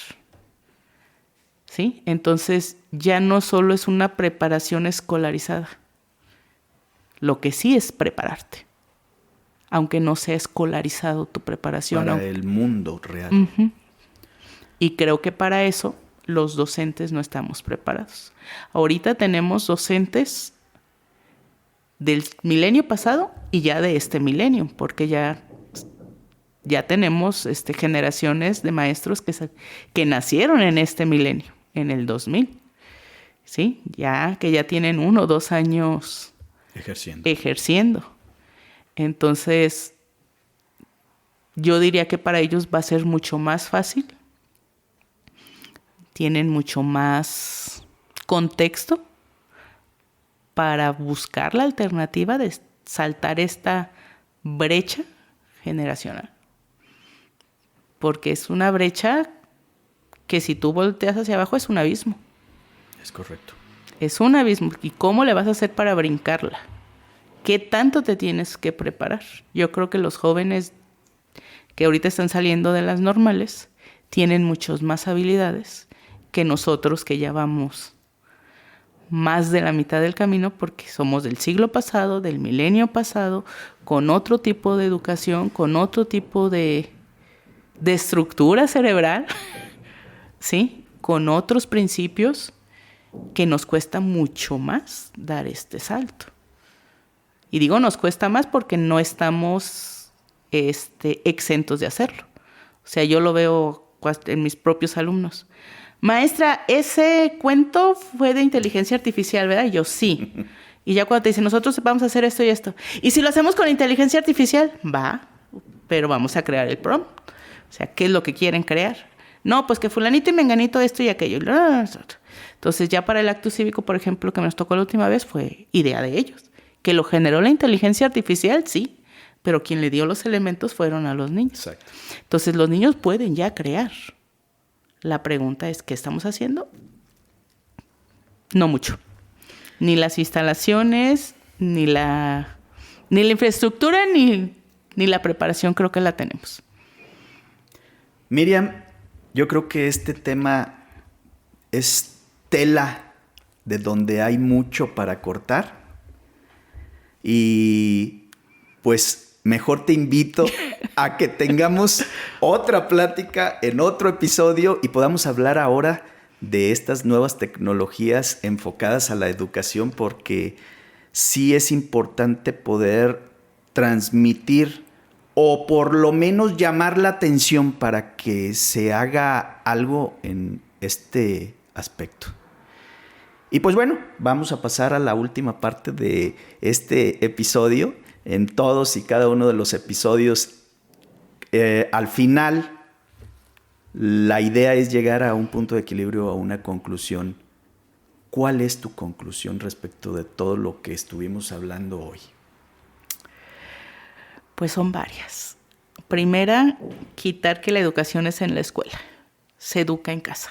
¿Sí? Entonces ya no solo es una preparación escolarizada. Lo que sí es prepararte. Aunque no sea escolarizado tu preparación. Para el mundo real. Uh-huh. Y creo que para eso los docentes no estamos preparados. Ahorita tenemos docentes del milenio pasado y ya de este milenio, porque ya tenemos generaciones de maestros que nacieron en este milenio, en el 2000, ¿sí? Que ya tienen 1 o 2 años ejerciendo. Entonces, yo diría que para ellos va a ser mucho más fácil. Tienen mucho más contexto para buscar la alternativa de saltar esta brecha generacional. Porque es una brecha que si tú volteas hacia abajo es un abismo. Es correcto. Es un abismo. ¿Y cómo le vas a hacer para brincarla? ¿Qué tanto te tienes que preparar? Yo creo que los jóvenes que ahorita están saliendo de las normales tienen muchas más habilidades que nosotros que ya vamos más de la mitad del camino, porque somos del siglo pasado, del milenio pasado, con otro tipo de educación, con otro tipo de estructura cerebral, ¿sí? Con otros principios que nos cuesta mucho más dar este salto. Y digo nos cuesta más porque no estamos exentos de hacerlo. O sea, yo lo veo en mis propios alumnos. Maestra, ese cuento fue de inteligencia artificial, ¿verdad? Y yo, sí. Y ya cuando te dicen, nosotros vamos a hacer esto y esto. ¿Y si lo hacemos con inteligencia artificial? Va, pero vamos a crear el prompt. O sea, ¿qué es lo que quieren crear? No, pues que fulanito y menganito esto y aquello. Entonces ya para el acto cívico, por ejemplo, que nos tocó la última vez, fue idea de ellos. Que lo generó la inteligencia artificial, sí, pero quien le dio los elementos fueron a los niños. Exacto. Entonces los niños pueden ya crear. La pregunta es, ¿qué estamos haciendo? No mucho. Ni las instalaciones, ni la infraestructura, ni la preparación creo que la tenemos. Miriam, yo creo que este tema es tela de donde hay mucho para cortar. Y pues mejor te invito a que tengamos otra plática en otro episodio y podamos hablar ahora de estas nuevas tecnologías enfocadas a la educación, porque sí es importante poder transmitir o por lo menos llamar la atención para que se haga algo en este aspecto. Y pues bueno, vamos a pasar a la última parte de este episodio. En todos y cada uno de los episodios, al final, la idea es llegar a un punto de equilibrio, a una conclusión. ¿Cuál es tu conclusión respecto de todo lo que estuvimos hablando hoy? Pues son varias. Primera, quitar que la educación es en la escuela. Se educa en casa.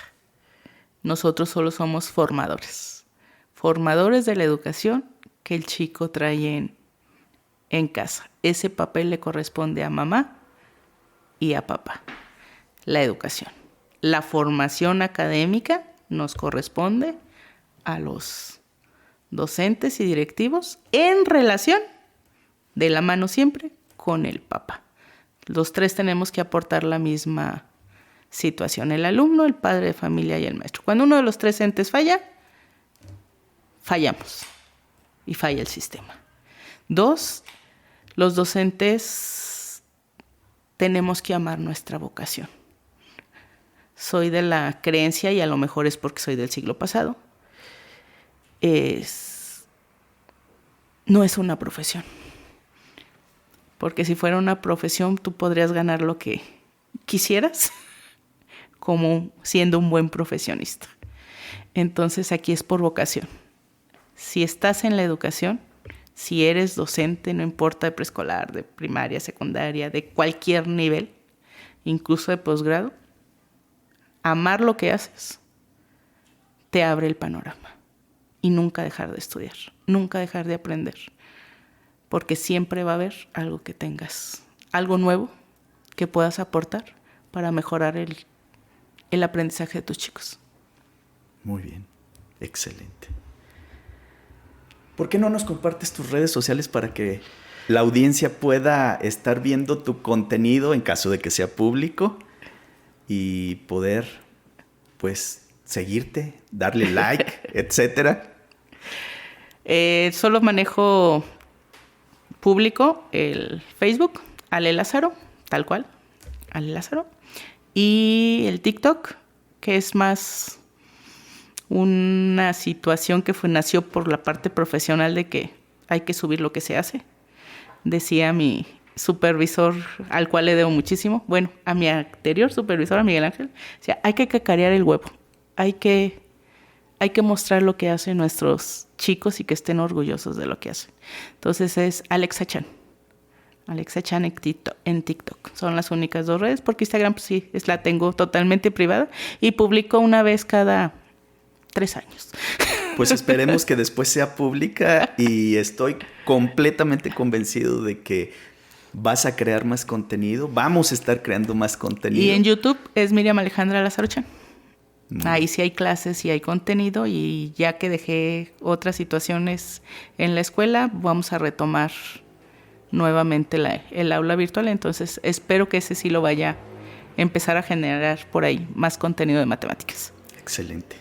Nosotros solo somos formadores. Formadores de la educación que el chico trae en casa. Ese papel le corresponde a mamá y a papá. La educación. La formación académica nos corresponde a los docentes y directivos en relación, de la mano siempre, con el papá. Los tres tenemos que aportar la misma situación. El alumno, el padre de familia y el maestro. Cuando uno de los tres entes falla, fallamos y falla el sistema. 2, los docentes tenemos que amar nuestra vocación. Soy de la creencia, y a lo mejor es porque soy del siglo pasado, no es una profesión. Porque si fuera una profesión, tú podrías ganar lo que quisieras, como siendo un buen profesionista. Entonces aquí es por vocación. Si estás en la educación, si eres docente, no importa de preescolar, de primaria, secundaria, de cualquier nivel, incluso de posgrado, amar lo que haces te abre el panorama. Y nunca dejar de estudiar, nunca dejar de aprender. Porque siempre va a haber algo que tengas, algo nuevo que puedas aportar para mejorar el aprendizaje de tus chicos. Muy bien, excelente. ¿Por qué no nos compartes tus redes sociales para que la audiencia pueda estar viendo tu contenido en caso de que sea público y poder, pues, seguirte, darle like, etcétera? Solo manejo público el Facebook, Ale Lázaro, tal cual, Ale Lázaro, y el TikTok, que es más una situación que nació por la parte profesional de que hay que subir lo que se hace. Decía mi supervisor, al cual le debo muchísimo, bueno, a mi anterior supervisor, a Miguel Ángel, decía, hay que cacarear el huevo, hay que mostrar lo que hacen nuestros chicos y que estén orgullosos de lo que hacen. Entonces es Alexa Chan en TikTok. Son las únicas 2 redes, porque Instagram pues sí, la tengo totalmente privada y publico una vez cada 3 años. Pues esperemos que después sea pública y estoy completamente convencido de que vas a crear más contenido. Vamos a estar creando más contenido. Y en YouTube es Miriam Alejandra Lazarochán. Muy Ahí bien. sí hay clases, sí hay contenido y ya que dejé otras situaciones en la escuela, vamos a retomar nuevamente el aula virtual. Entonces espero que ese sí lo vaya a empezar a generar por ahí más contenido de matemáticas. Excelente.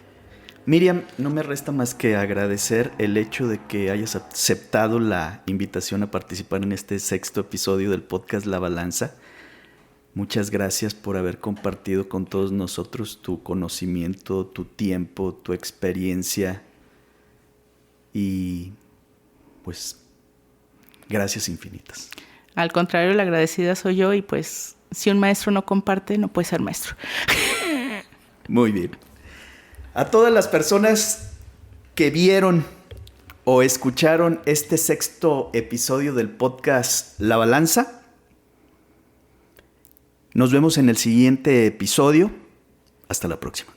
Miriam, no me resta más que agradecer el hecho de que hayas aceptado la invitación a participar en este 6º episodio del podcast La Balanza. Muchas gracias por haber compartido con todos nosotros tu conocimiento, tu tiempo, tu experiencia y pues gracias infinitas. Al contrario, la agradecida soy yo y pues si un maestro no comparte, no puede ser maestro. Muy bien. A todas las personas que vieron o escucharon este 6º episodio del podcast La Balanza, nos vemos en el siguiente episodio. Hasta la próxima.